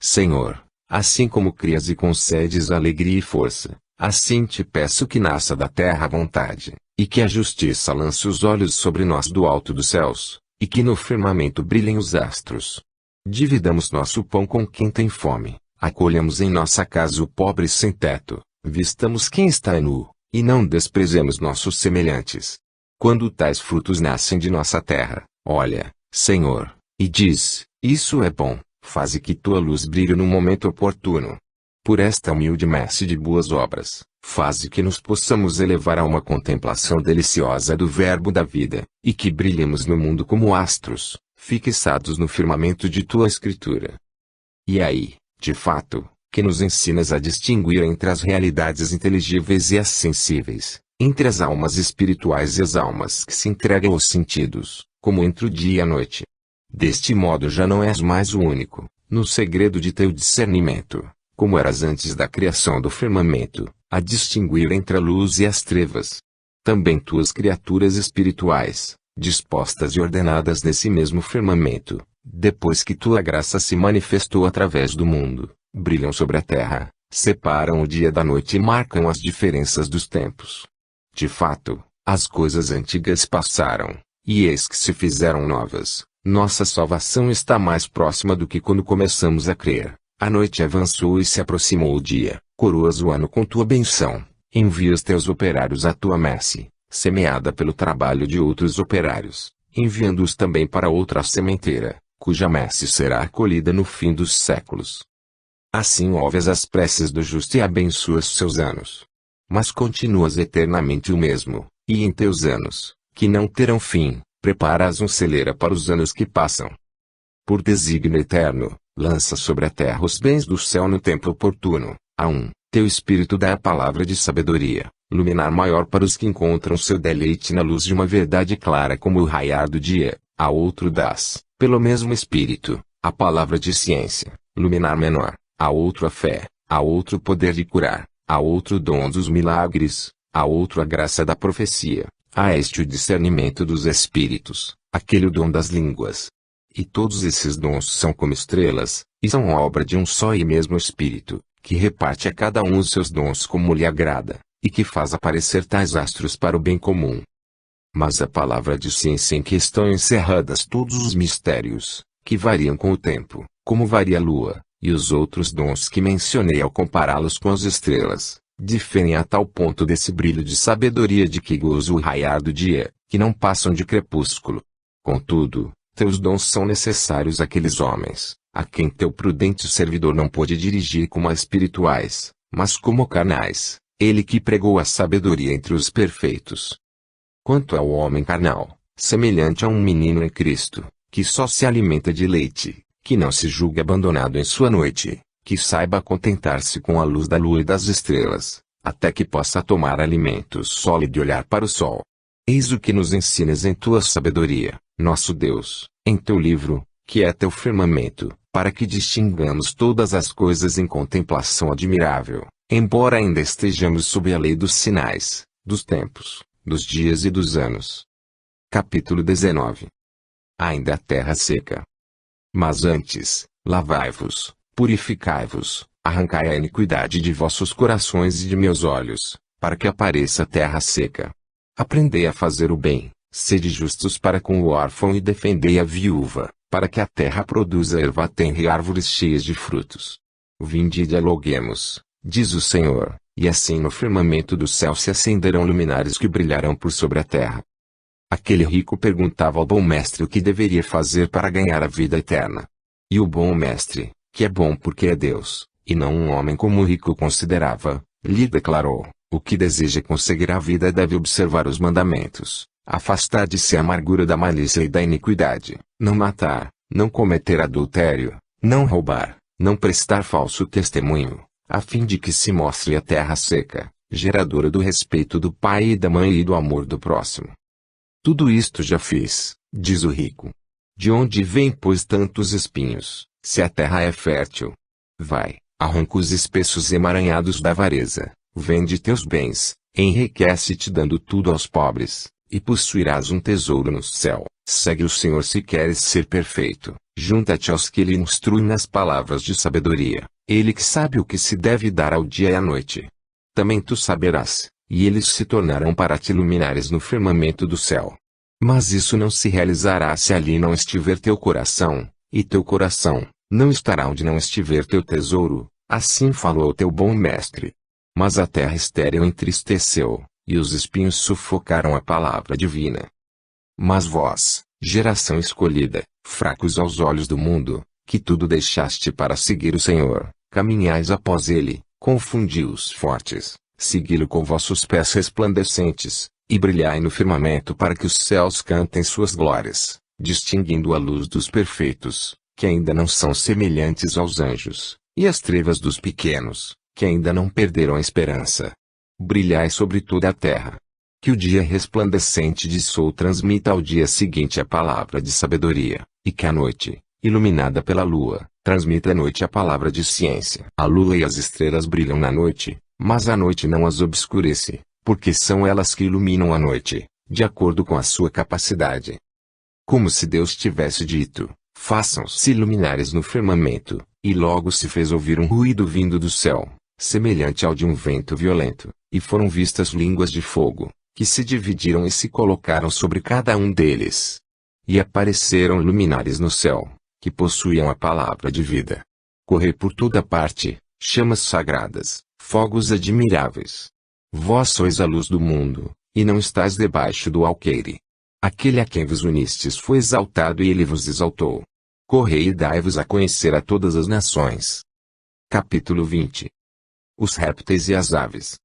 Speaker 1: Senhor, assim como crias e concedes alegria e força, assim te peço que nasça da terra a vontade, e que a justiça lance os olhos sobre nós do alto dos céus, e que no firmamento brilhem os astros. Dividamos nosso pão com quem tem fome, acolhamos em nossa casa o pobre sem teto, vistamos quem está nu, e não desprezemos nossos semelhantes. Quando tais frutos nascem de nossa terra, olha, Senhor, e diz, isso é bom, faze que tua luz brilhe no momento oportuno. Por esta humilde messe de boas obras, faze que nos possamos elevar a uma contemplação deliciosa do Verbo da vida, e que brilhemos no mundo como astros, fixados no firmamento de tua Escritura. E aí, de fato, que nos ensinas a distinguir entre as realidades inteligíveis e as sensíveis, entre as almas espirituais e as almas que se entregam aos sentidos, como entre o dia e a noite. Deste modo já não és mais o único, no segredo de teu discernimento, como eras antes da criação do firmamento, a distinguir entre a luz e as trevas. Também tuas criaturas espirituais, dispostas e ordenadas nesse mesmo firmamento, depois que tua graça se manifestou através do mundo, brilham sobre a terra, separam o dia da noite e marcam as diferenças dos tempos. De fato, as coisas antigas passaram, e eis que se fizeram novas. Nossa salvação está mais próxima do que quando começamos a crer. A noite avançou e se aproximou o dia. Coroas o ano com tua benção. Envias teus operários à tua messe, semeada pelo trabalho de outros operários, enviando-os também para outra sementeira, cuja messe será acolhida no fim dos séculos. Assim ouves as preces do justo e abençoas seus anos. Mas continuas eternamente o mesmo, e em teus anos, que não terão fim, preparas celeira para os anos que passam. Por desígnio eterno, lança sobre a terra os bens do céu no tempo oportuno. Teu Espírito dá a palavra de sabedoria, luminar maior para os que encontram seu deleite na luz de uma verdade clara como o raiar do dia. A outro dás, pelo mesmo Espírito, a palavra de ciência, luminar menor. A outro a fé, a outro o poder de curar, a outro o dom dos milagres, a outro a graça da profecia, a este o discernimento dos espíritos, aquele o dom das línguas. E todos esses dons são como estrelas, e são obra de um só e mesmo Espírito, que reparte a cada um os seus dons como lhe agrada, e que faz aparecer tais astros para o bem comum. Mas a palavra de ciência em que estão encerradas todos os mistérios, que variam com o tempo, como varia a lua, e os outros dons que mencionei ao compará-los com as estrelas, diferem a tal ponto desse brilho de sabedoria de que goza o raiar do dia, que não passam de crepúsculo. Contudo, teus dons são necessários àqueles homens, a quem teu prudente servidor não pôde dirigir como a espirituais, mas como carnais, ele que pregou a sabedoria entre os perfeitos. Quanto ao homem carnal, semelhante a um menino em Cristo, que só se alimenta de leite, que não se julgue abandonado em sua noite, que saiba contentar-se com a luz da lua e das estrelas, até que possa tomar alimento sólido e olhar para o sol. Eis o que nos ensinas em tua sabedoria, nosso Deus, em teu livro, que é teu firmamento, para que distingamos todas as coisas em contemplação admirável, embora ainda estejamos sob a lei dos sinais, dos tempos, dos dias e dos anos. Capítulo 19. Ainda a terra seca. Mas antes, lavai-vos, purificai-vos, arrancai a iniquidade de vossos corações e de meus olhos, para que apareça a terra seca. Aprendei a fazer o bem, sede justos para com o órfão e defendei a viúva, para que a terra produza erva tenra e árvores cheias de frutos. Vinde e dialoguemos, diz o Senhor, e assim no firmamento do céu se acenderão luminares que brilharão por sobre a terra. Aquele rico perguntava ao bom mestre o que deveria fazer para ganhar a vida eterna. E o bom mestre, que é bom porque é Deus, e não um homem como o rico considerava, lhe declarou: o que deseja conseguir a vida deve observar os mandamentos, afastar de si a amargura da malícia e da iniquidade, não matar, não cometer adultério, não roubar, não prestar falso testemunho, a fim de que se mostre a terra seca, geradora do respeito do pai e da mãe e do amor do próximo. Tudo isto já fiz, diz o rico. De onde vêm pois tantos espinhos, se a terra é fértil? Vai, arranca os espessos emaranhados da avareza, vende teus bens, enriquece-te dando tudo aos pobres, e possuirás um tesouro no céu. Segue o Senhor se queres ser perfeito, junta-te aos que lhe instruem nas palavras de sabedoria, ele que sabe o que se deve dar ao dia e à noite. Também tu saberás, e eles se tornarão para ti luminares no firmamento do céu. Mas isso não se realizará se ali não estiver teu coração, e teu coração não estará onde não estiver teu tesouro, assim falou o teu bom mestre. Mas a terra estéril entristeceu, e os espinhos sufocaram a palavra divina. Mas vós, geração escolhida, fracos aos olhos do mundo, que tudo deixaste para seguir o Senhor, caminhais após ele, confundi os fortes. Segui-lo com vossos pés resplandecentes, e brilhai no firmamento para que os céus cantem suas glórias, distinguindo a luz dos perfeitos, que ainda não são semelhantes aos anjos, e as trevas dos pequenos, que ainda não perderam a esperança. Brilhai sobre toda a terra. Que o dia resplandecente de sol transmita ao dia seguinte a palavra de sabedoria, e que a noite, iluminada pela lua, Transmita à noite a palavra de ciência. A lua e as estrelas brilham na noite, mas a noite não as obscurece, porque são elas que iluminam a noite, de acordo com a sua capacidade. Como se Deus tivesse dito: façam-se luminares no firmamento, e logo se fez ouvir um ruído vindo do céu, semelhante ao de um vento violento, e foram vistas línguas de fogo, que se dividiram e se colocaram sobre cada um deles. E apareceram luminares no céu, que possuíam a palavra de vida. Correi por toda parte, chamas sagradas, fogos admiráveis. Vós sois a luz do mundo, e não estáis debaixo do alqueire. Aquele a quem vos unistes foi exaltado e ele vos exaltou. Correi e dai-vos a conhecer a todas as nações. Capítulo 20. Os répteis e as aves.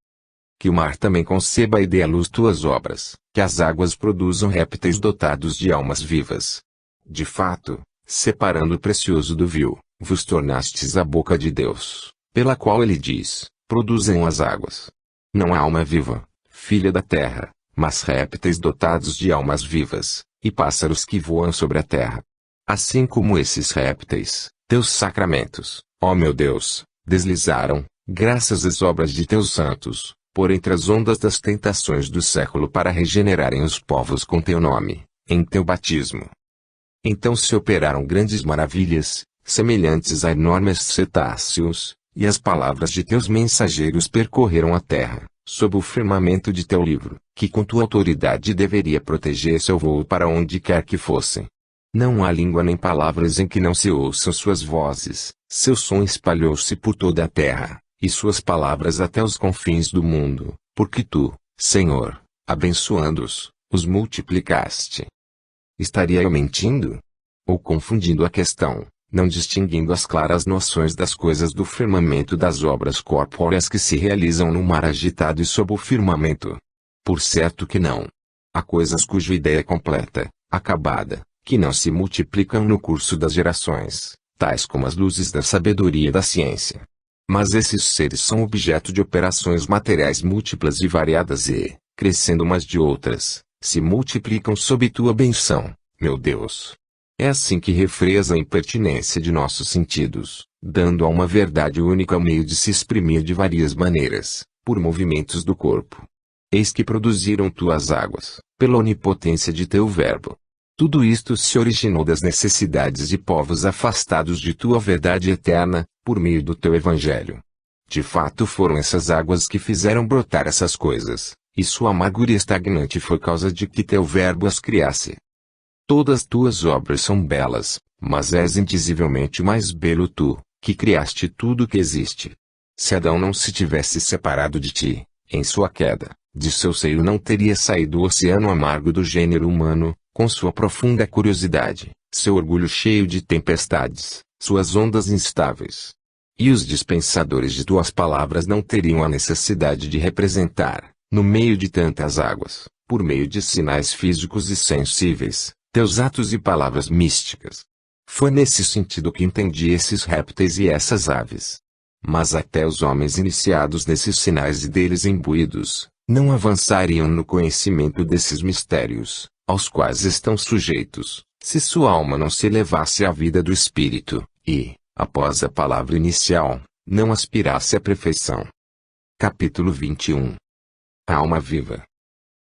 Speaker 1: Que o mar também conceba e dê à luz tuas obras, que as águas produzam répteis dotados de almas vivas. De fato, separando o precioso do vil, vos tornastes a boca de Deus, pela qual ele diz: produzam as águas. Não há alma viva, filha da terra, mas répteis dotados de almas vivas, e pássaros que voam sobre a terra. Assim como esses répteis, teus sacramentos, ó meu Deus, deslizaram, graças às obras de teus santos, por entre as ondas das tentações do século para regenerarem os povos com teu nome, em teu batismo. Então se operaram grandes maravilhas, semelhantes a enormes cetáceos, e as palavras de teus mensageiros percorreram a terra, sob o firmamento de teu livro, que com tua autoridade deveria proteger seu voo para onde quer que fossem. Não há língua nem palavras em que não se ouçam suas vozes, seu som espalhou-se por toda a terra, e suas palavras até os confins do mundo, porque tu, Senhor, abençoando-os, os multiplicaste. Estaria eu mentindo? Ou confundindo a questão, não distinguindo as claras noções das coisas do firmamento das obras corpóreas que se realizam no mar agitado e sob o firmamento? Por certo que não. Há coisas cuja ideia é completa, acabada, que não se multiplicam no curso das gerações, tais como as luzes da sabedoria e da ciência. Mas esses seres são objeto de operações materiais múltiplas e variadas e, crescendo umas de outras, se multiplicam sob tua benção, meu Deus. É assim que refreias a impertinência de nossos sentidos, dando a uma verdade única o meio de se exprimir de várias maneiras, por movimentos do corpo. Eis que produziram tuas águas, pela onipotência de teu verbo. Tudo isto se originou das necessidades de povos afastados de tua verdade eterna, por meio do teu evangelho. De fato foram essas águas que fizeram brotar essas coisas, e sua amargura estagnante foi causa de que teu verbo as criasse. Todas tuas obras são belas, mas és indizivelmente mais belo tu, que criaste tudo que existe. Se Adão não se tivesse separado de ti, em sua queda, de seu seio não teria saído o oceano amargo do gênero humano, com sua profunda curiosidade, seu orgulho cheio de tempestades, suas ondas instáveis. E os dispensadores de tuas palavras não teriam a necessidade de representar, no meio de tantas águas, por meio de sinais físicos e sensíveis, teus atos e palavras místicas. Foi nesse sentido que entendi esses répteis e essas aves. Mas até os homens iniciados nesses sinais e deles imbuídos, não avançariam no conhecimento desses mistérios, aos quais estão sujeitos, se sua alma não se elevasse à vida do espírito, e, após a palavra inicial, não aspirasse à perfeição. Capítulo 21. A alma viva.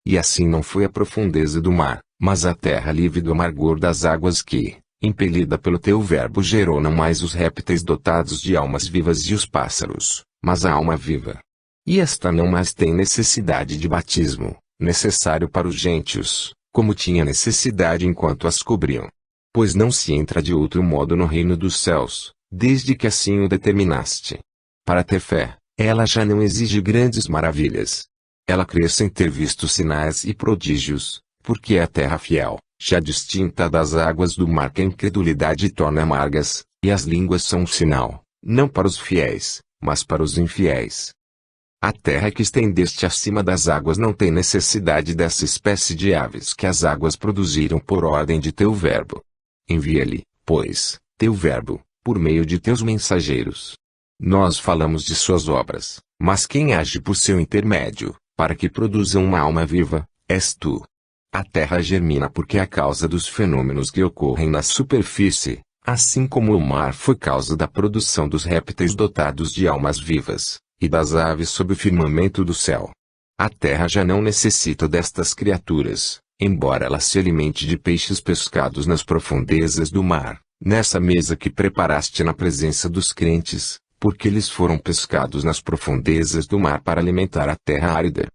Speaker 1: E assim não foi a profundeza do mar, mas a terra livre do amargor das águas que, impelida pelo teu verbo, gerou não mais os répteis dotados de almas vivas e os pássaros, mas a alma viva. E esta não mais tem necessidade de batismo, necessário para os gentios, como tinha necessidade enquanto as cobriam. Pois não se entra de outro modo no reino dos céus, desde que assim o determinaste. Para ter fé, ela já não exige grandes maravilhas. Ela crê sem ter visto sinais e prodígios, porque é a terra fiel, já distinta das águas do mar que a incredulidade torna amargas, e as línguas são um sinal, não para os fiéis, mas para os infiéis. A terra que estendeste acima das águas não tem necessidade dessa espécie de aves que as águas produziram por ordem de teu verbo. Envia-lhe, pois, teu verbo, por meio de teus mensageiros. Nós falamos de suas obras, mas quem age por seu intermédio, para que produza uma alma viva, és tu. A terra germina porque a causa dos fenômenos que ocorrem na superfície, Assim como o mar foi causa da produção dos répteis dotados de almas vivas, e das aves sob o firmamento do céu. A terra já não necessita destas criaturas, embora ela se alimente de peixes pescados nas profundezas do mar, nessa mesa que preparaste na presença dos crentes, porque eles foram pescados nas profundezas do mar para alimentar a terra árida.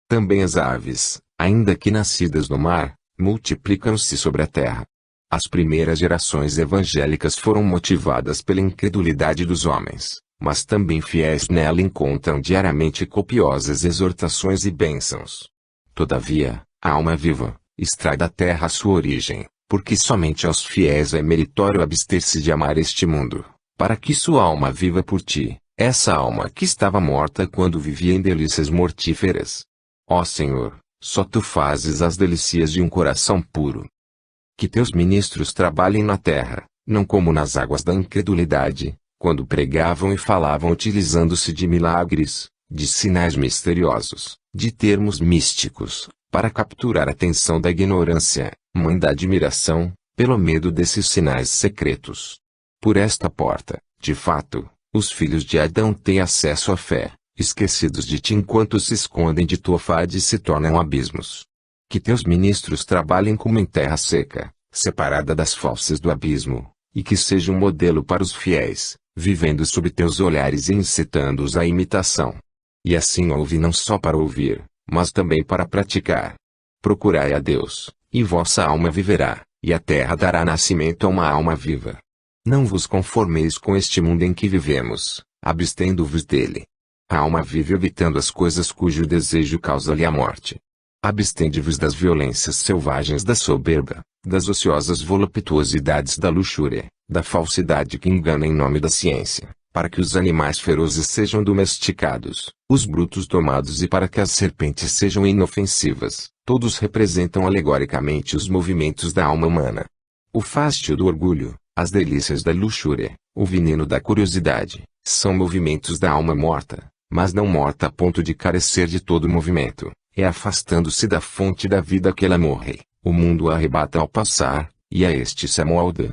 Speaker 1: Também as aves, ainda que nascidas no mar, multiplicam-se sobre a terra. As primeiras gerações evangélicas foram motivadas pela incredulidade dos homens, mas também fiéis nela encontram diariamente copiosas exortações e bênçãos. Todavia, a alma viva, extrai da terra a sua origem, porque somente aos fiéis é meritório abster-se de amar este mundo, para que sua alma viva por ti, essa alma que estava morta quando vivia em delícias mortíferas. Ó Senhor, só tu fazes as delícias de um coração puro. Que teus ministros trabalhem na terra, não como nas águas da incredulidade, quando pregavam e falavam utilizando-se de milagres, de sinais misteriosos, de termos místicos, para capturar a atenção da ignorância, mãe da admiração, pelo medo desses sinais secretos. Por esta porta, de fato, os filhos de Adão têm acesso à fé, esquecidos de ti enquanto se escondem de tua face e se tornam abismos. Que teus ministros trabalhem como em terra seca, separada das falsas do abismo, e que seja um modelo para os fiéis, vivendo sob teus olhares e incitando-os à imitação. E assim ouve não só para ouvir, mas também para praticar. Procurai a Deus, e vossa alma viverá, e a terra dará nascimento a uma alma viva. Não vos conformeis com este mundo em que vivemos, abstendo-vos dele. A alma vive evitando as coisas cujo desejo causa-lhe a morte. Abstende-vos das violências selvagens da soberba, das ociosas voluptuosidades da luxúria, da falsidade que engana em nome da ciência, para que os animais ferozes sejam domesticados, os brutos domados e para que as serpentes sejam inofensivas. Todos representam alegoricamente os movimentos da alma humana. O fástio do orgulho, as delícias da luxúria, o veneno da curiosidade, são movimentos da alma morta, mas não morta a ponto de carecer de todo movimento. É afastando-se da fonte da vida que ela morre, o mundo a arrebata ao passar, e a este se amolda.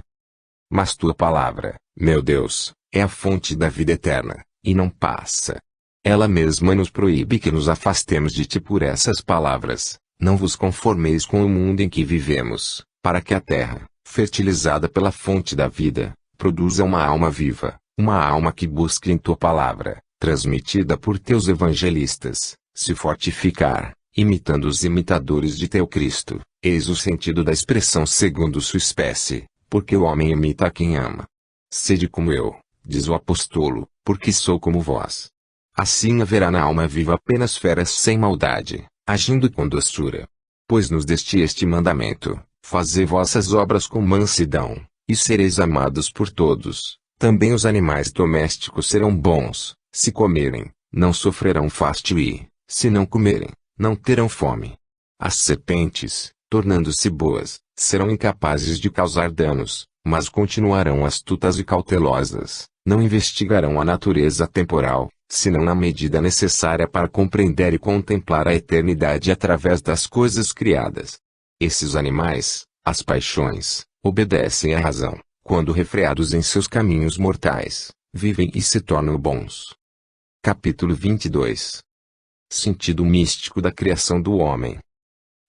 Speaker 1: Mas tua palavra, meu Deus, é a fonte da vida eterna, e não passa. Ela mesma nos proíbe que nos afastemos de ti por essas palavras. Não vos conformeis com o mundo em que vivemos, para que a terra, fertilizada pela fonte da vida, produza uma alma viva, uma alma que busque em tua palavra, transmitida por teus evangelistas, se fortificar, imitando os imitadores de teu Cristo. Eis o sentido da expressão segundo sua espécie, porque o homem imita a quem ama. Sede como eu, diz o apóstolo, porque sou como vós. Assim haverá na alma viva apenas feras sem maldade, agindo com doçura. Pois nos deste este mandamento, fazei vossas obras com mansidão, e sereis amados por todos. Também os animais domésticos serão bons, se comerem, não sofrerão fástio e, se não comerem, não terão fome. As serpentes, tornando-se boas, serão incapazes de causar danos, mas continuarão astutas e cautelosas, não investigarão a natureza temporal, senão na medida necessária para compreender e contemplar a eternidade através das coisas criadas. Esses animais, as paixões, obedecem à razão, quando refreados em seus caminhos mortais, vivem e se tornam bons. Capítulo 22. Sentido místico da criação do homem.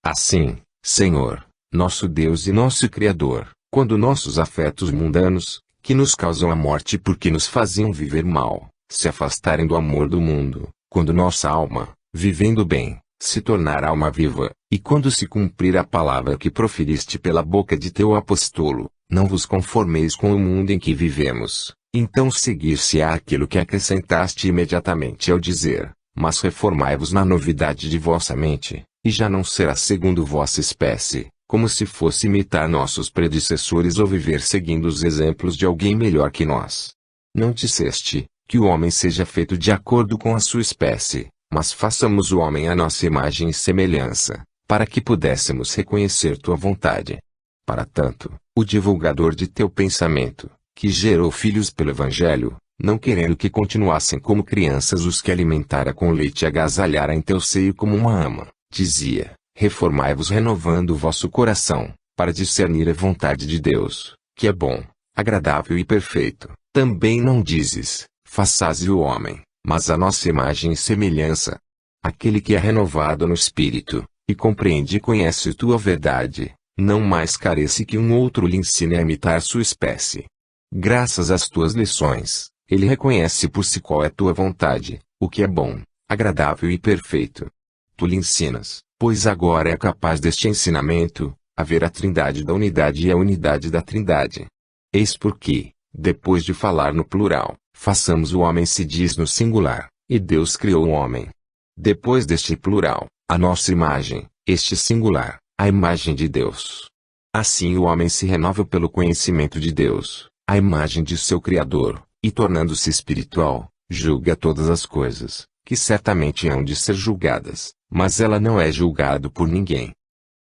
Speaker 1: Assim, Senhor, nosso Deus e nosso Criador, quando nossos afetos mundanos, que nos causam a morte porque nos faziam viver mal, se afastarem do amor do mundo, quando nossa alma, vivendo bem, se tornar alma viva, e quando se cumprir a palavra que proferiste pela boca de teu apóstolo, não vos conformeis com o mundo em que vivemos, então seguir-se-á aquilo que acrescentaste imediatamente ao dizer, mas reformai-vos na novidade de vossa mente, e já não será segundo vossa espécie, como se fosse imitar nossos predecessores ou viver seguindo os exemplos de alguém melhor que nós. Não disseste, que o homem seja feito de acordo com a sua espécie, mas façamos o homem à nossa imagem e semelhança, para que pudéssemos reconhecer tua vontade. Para tanto, o divulgador de teu pensamento, que gerou filhos pelo Evangelho, não querendo que continuassem como crianças os que alimentara com leite e agasalhara em teu seio como uma ama, dizia, reformai-vos renovando o vosso coração, para discernir a vontade de Deus, que é bom, agradável e perfeito. Também não dizes, façase o homem, mas a nossa imagem e semelhança. Aquele que é renovado no espírito, e compreende e conhece tua verdade, não mais carece que um outro lhe ensine a imitar sua espécie. Graças às tuas lições, ele reconhece por si qual é tua vontade, o que é bom, agradável e perfeito. Tu lhe ensinas, pois agora é capaz deste ensinamento, a ver a trindade da unidade e a unidade da trindade. Eis porque, depois de falar no plural, façamos o homem se diz no singular, e Deus criou o homem. Depois deste plural, a nossa imagem, este singular, a imagem de Deus. Assim o homem se renova pelo conhecimento de Deus, a imagem de seu Criador, e tornando-se espiritual, julga todas as coisas, que certamente hão de ser julgadas, mas ela não é julgado por ninguém.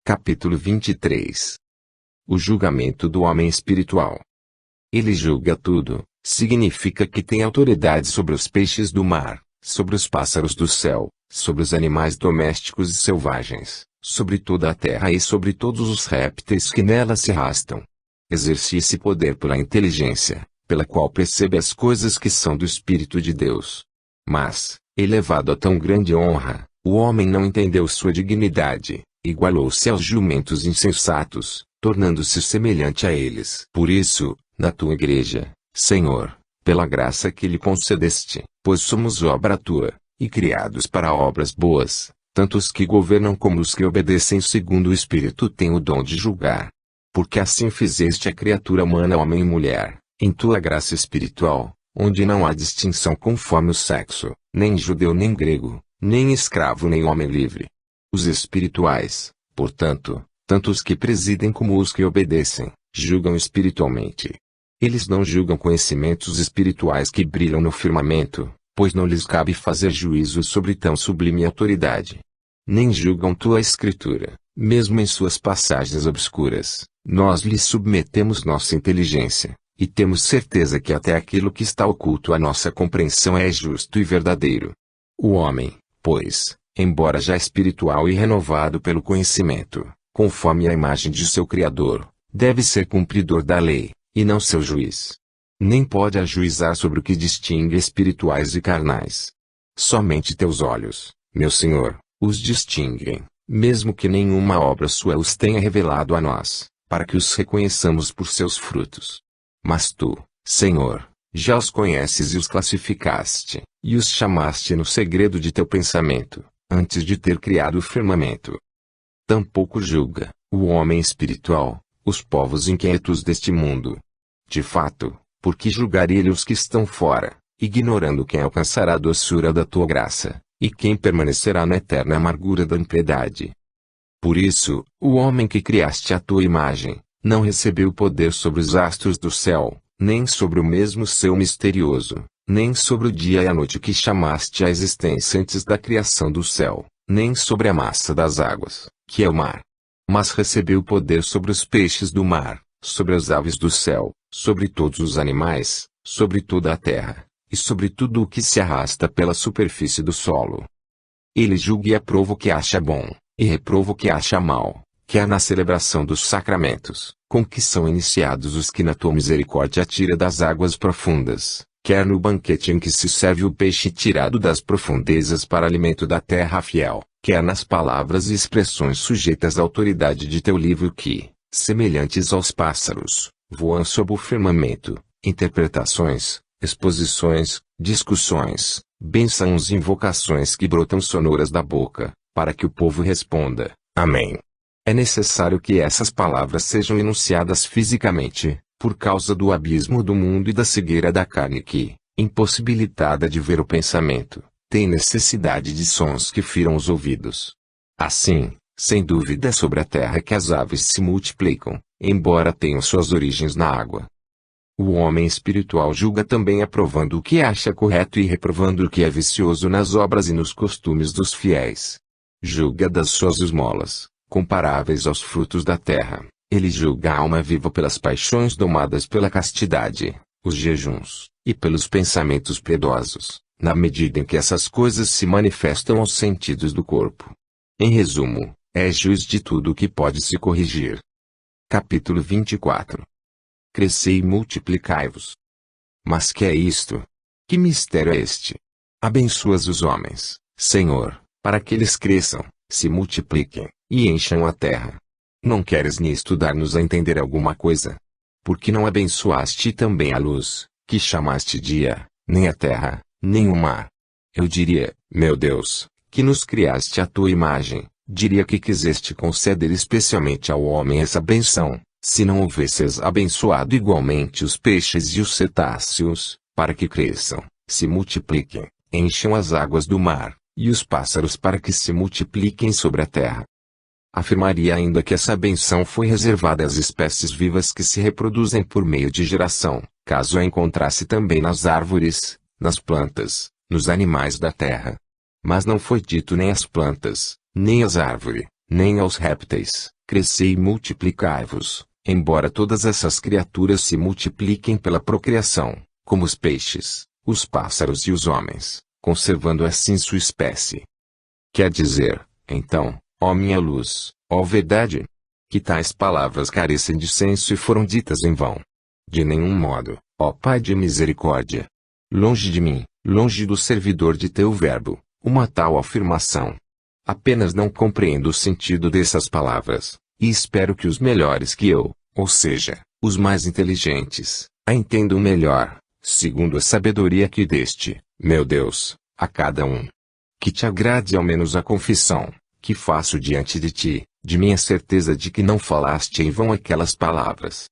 Speaker 1: Capítulo 23. O julgamento do homem espiritual. Ele julga tudo, significa que tem autoridade sobre os peixes do mar, sobre os pássaros do céu, sobre os animais domésticos e selvagens, sobre toda a terra e sobre todos os répteis que nela se arrastam. Exerce esse poder pela inteligência, pela qual percebe as coisas que são do Espírito de Deus. Mas, elevado a tão grande honra, o homem não entendeu sua dignidade, igualou-se aos jumentos insensatos, tornando-se semelhante a eles. Por isso, na tua igreja, Senhor, pela graça que lhe concedeste, pois somos obra tua, e criados para obras boas, tanto os que governam como os que obedecem segundo o Espírito têm o dom de julgar. Porque assim fizeste a criatura humana homem e mulher, em tua graça espiritual, onde não há distinção conforme o sexo, nem judeu nem grego, nem escravo nem homem livre. Os espirituais, portanto, tanto os que presidem como os que obedecem, julgam espiritualmente. Eles não julgam conhecimentos espirituais que brilham no firmamento, pois não lhes cabe fazer juízo sobre tão sublime autoridade. Nem julgam tua escritura, mesmo em suas passagens obscuras, nós lhes submetemos nossa inteligência, e temos certeza que até aquilo que está oculto à nossa compreensão é justo e verdadeiro. O homem, pois, embora já espiritual e renovado pelo conhecimento, conforme a imagem de seu Criador, deve ser cumpridor da lei, e não seu juiz. Nem pode ajuizar sobre o que distingue espirituais e carnais. Somente teus olhos, meu Senhor, os distinguem, mesmo que nenhuma obra sua os tenha revelado a nós, para que os reconheçamos por seus frutos. Mas tu, Senhor, já os conheces e os classificaste, e os chamaste no segredo de teu pensamento, antes de ter criado o firmamento. Tampouco julga, o homem espiritual, os povos inquietos deste mundo. De fato, por que julgar ele os que estão fora, ignorando quem alcançará a doçura da tua graça, e quem permanecerá na eterna amargura da impiedade? Por isso, o homem que criaste à tua imagem, não recebeu poder sobre os astros do céu, nem sobre o mesmo seu misterioso, nem sobre o dia e a noite que chamaste à existência antes da criação do céu, nem sobre a massa das águas, que é o mar. Mas recebeu poder sobre os peixes do mar, sobre as aves do céu, sobre todos os animais, sobre toda a terra, e sobre tudo o que se arrasta pela superfície do solo. Ele julga e aprova o que acha bom, e reprova o que acha mal, quer na celebração dos sacramentos, com que são iniciados os que na tua misericórdia tira das águas profundas, quer no banquete em que se serve o peixe tirado das profundezas para alimento da terra fiel, quer nas palavras e expressões sujeitas à autoridade de teu livro que, semelhantes aos pássaros, voam sob o firmamento, interpretações, exposições, discussões, bênçãos e invocações que brotam sonoras da boca, para que o povo responda, Amém. É necessário que essas palavras sejam enunciadas fisicamente, por causa do abismo do mundo e da cegueira da carne que, impossibilitada de ver o pensamento, tem necessidade de sons que firam os ouvidos. Assim, sem dúvida é sobre a terra que as aves se multiplicam, embora tenham suas origens na água. O homem espiritual julga também aprovando o que acha correto e reprovando o que é vicioso nas obras e nos costumes dos fiéis. Julga das suas esmolas, comparáveis aos frutos da terra. Ele julga a alma viva pelas paixões domadas pela castidade, os jejuns, e pelos pensamentos piedosos, na medida em que essas coisas se manifestam aos sentidos do corpo. Em resumo, é juiz de tudo o que pode se corrigir. Capítulo 24. crescei e multiplicai-vos. Mas que é isto? Que mistério é este? Abençoas os homens, Senhor, para que eles cresçam, se multipliquem, e encham a terra. Não queres nisto dar-nos a entender alguma coisa? Porque não abençoaste também a luz, que chamaste dia, nem a terra, nem o mar? Eu diria, meu Deus, que nos criaste à tua imagem, diria que quiseste conceder especialmente ao homem essa benção, se não houvesses abençoado igualmente os peixes e os cetáceos, para que cresçam, se multipliquem, encham as águas do mar, e os pássaros para que se multipliquem sobre a terra. Afirmaria ainda que essa benção foi reservada às espécies vivas que se reproduzem por meio de geração, caso a encontrasse também nas árvores, nas plantas, nos animais da terra. Mas não foi dito nem às plantas, nem às árvores, nem aos répteis, crescei e multiplicai-vos, embora todas essas criaturas se multipliquem pela procriação, como os peixes, os pássaros e os homens, conservando assim sua espécie. Quer dizer, então, ó minha luz, ó verdade, que tais palavras carecem de senso e foram ditas em vão. De nenhum modo, ó Pai de misericórdia. Longe de mim, longe do servidor de teu verbo, uma tal afirmação. Apenas não compreendo o sentido dessas palavras, e espero que os melhores que eu, ou seja, os mais inteligentes, a entendam melhor, segundo a sabedoria que deste, meu Deus, a cada um. Que te agrade ao menos a confissão que faço diante de ti, de minha certeza de que não falaste em vão aquelas palavras.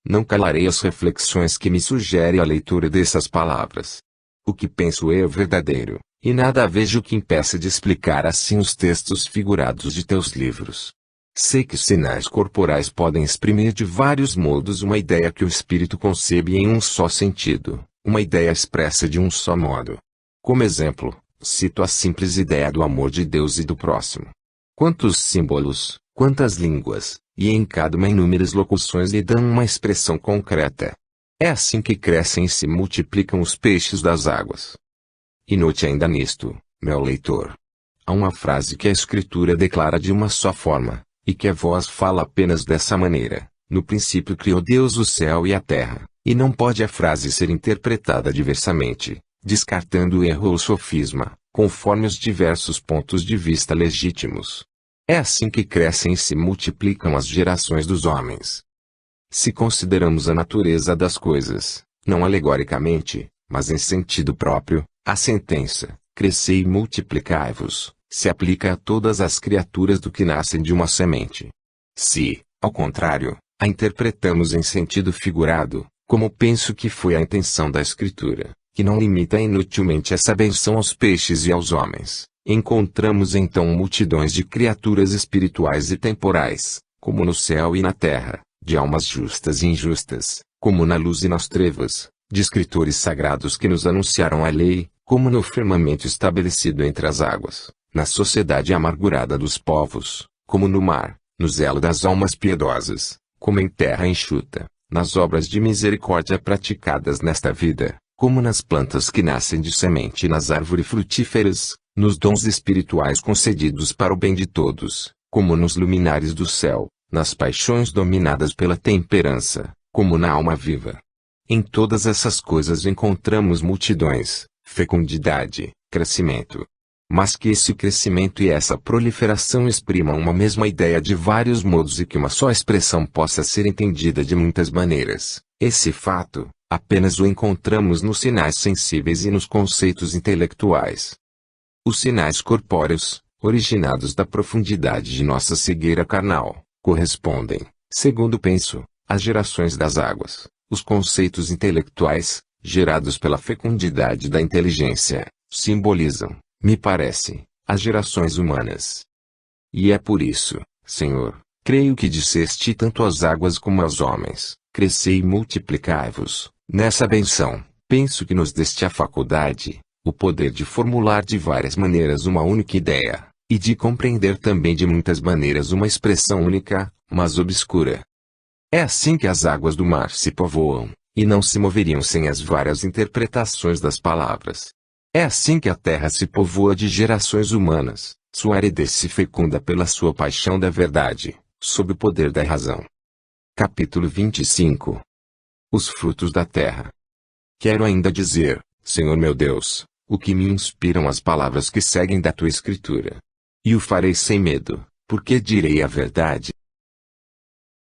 Speaker 1: Não calarei as reflexões que me sugere a leitura dessas palavras. O que penso é verdadeiro, e nada vejo que impeça de explicar assim os textos figurados de teus livros. Sei que sinais corporais podem exprimir de vários modos uma ideia que o espírito concebe em um só sentido, uma ideia expressa de um só modo. Como exemplo, cito a simples ideia do amor de Deus e do próximo. Quantos símbolos, quantas línguas, e em cada uma inúmeras locuções lhe dão uma expressão concreta. É assim que crescem e se multiplicam os peixes das águas. E note ainda nisto, meu leitor. Há uma frase que a Escritura declara de uma só forma, e que a voz fala apenas dessa maneira: no princípio criou Deus o céu e a terra, e não pode a frase ser interpretada diversamente, descartando o erro ou sofisma, conforme os diversos pontos de vista legítimos. É assim que crescem e se multiplicam as gerações dos homens. Se consideramos a natureza das coisas, não alegoricamente, mas em sentido próprio, a sentença, crescei e multiplicai-vos, se aplica a todas as criaturas do que nascem de uma semente. Se, ao contrário, a interpretamos em sentido figurado, como penso que foi a intenção da Escritura, que não limita inutilmente essa benção aos peixes e aos homens, encontramos então multidões de criaturas espirituais e temporais, como no céu e na terra, de almas justas e injustas, como na luz e nas trevas, de escritores sagrados que nos anunciaram a lei, como no firmamento estabelecido entre as águas, na sociedade amargurada dos povos, como no mar, no zelo das almas piedosas, como em terra enxuta, nas obras de misericórdia praticadas nesta vida, como nas plantas que nascem de semente e nas árvores frutíferas, nos dons espirituais concedidos para o bem de todos, como nos luminares do céu, nas paixões dominadas pela temperança, como na alma viva. Em todas essas coisas encontramos multidões, fecundidade, crescimento. Mas que esse crescimento e essa proliferação exprimam uma mesma ideia de vários modos e que uma só expressão possa ser entendida de muitas maneiras, esse fato, apenas o encontramos nos sinais sensíveis e nos conceitos intelectuais. Os sinais corpóreos, originados da profundidade de nossa cegueira carnal, correspondem, segundo penso, às gerações das águas. Os conceitos intelectuais, gerados pela fecundidade da inteligência, simbolizam, me parece, as gerações humanas. E é por isso, Senhor, creio que disseste tanto às águas como aos homens, crescei e multiplicai-vos. Nessa benção, penso que nos deste a faculdade, o poder de formular de várias maneiras uma única ideia, e de compreender também de muitas maneiras uma expressão única, mas obscura. É assim que as águas do mar se povoam, e não se moveriam sem as várias interpretações das palavras. É assim que a terra se povoa de gerações humanas, sua aridez se fecunda pela sua paixão da verdade, sob o poder da razão. Capítulo 25. os frutos da terra. Quero ainda dizer, Senhor meu Deus, o que me inspiram as palavras que seguem da tua escritura. E o farei sem medo, porque direi a verdade.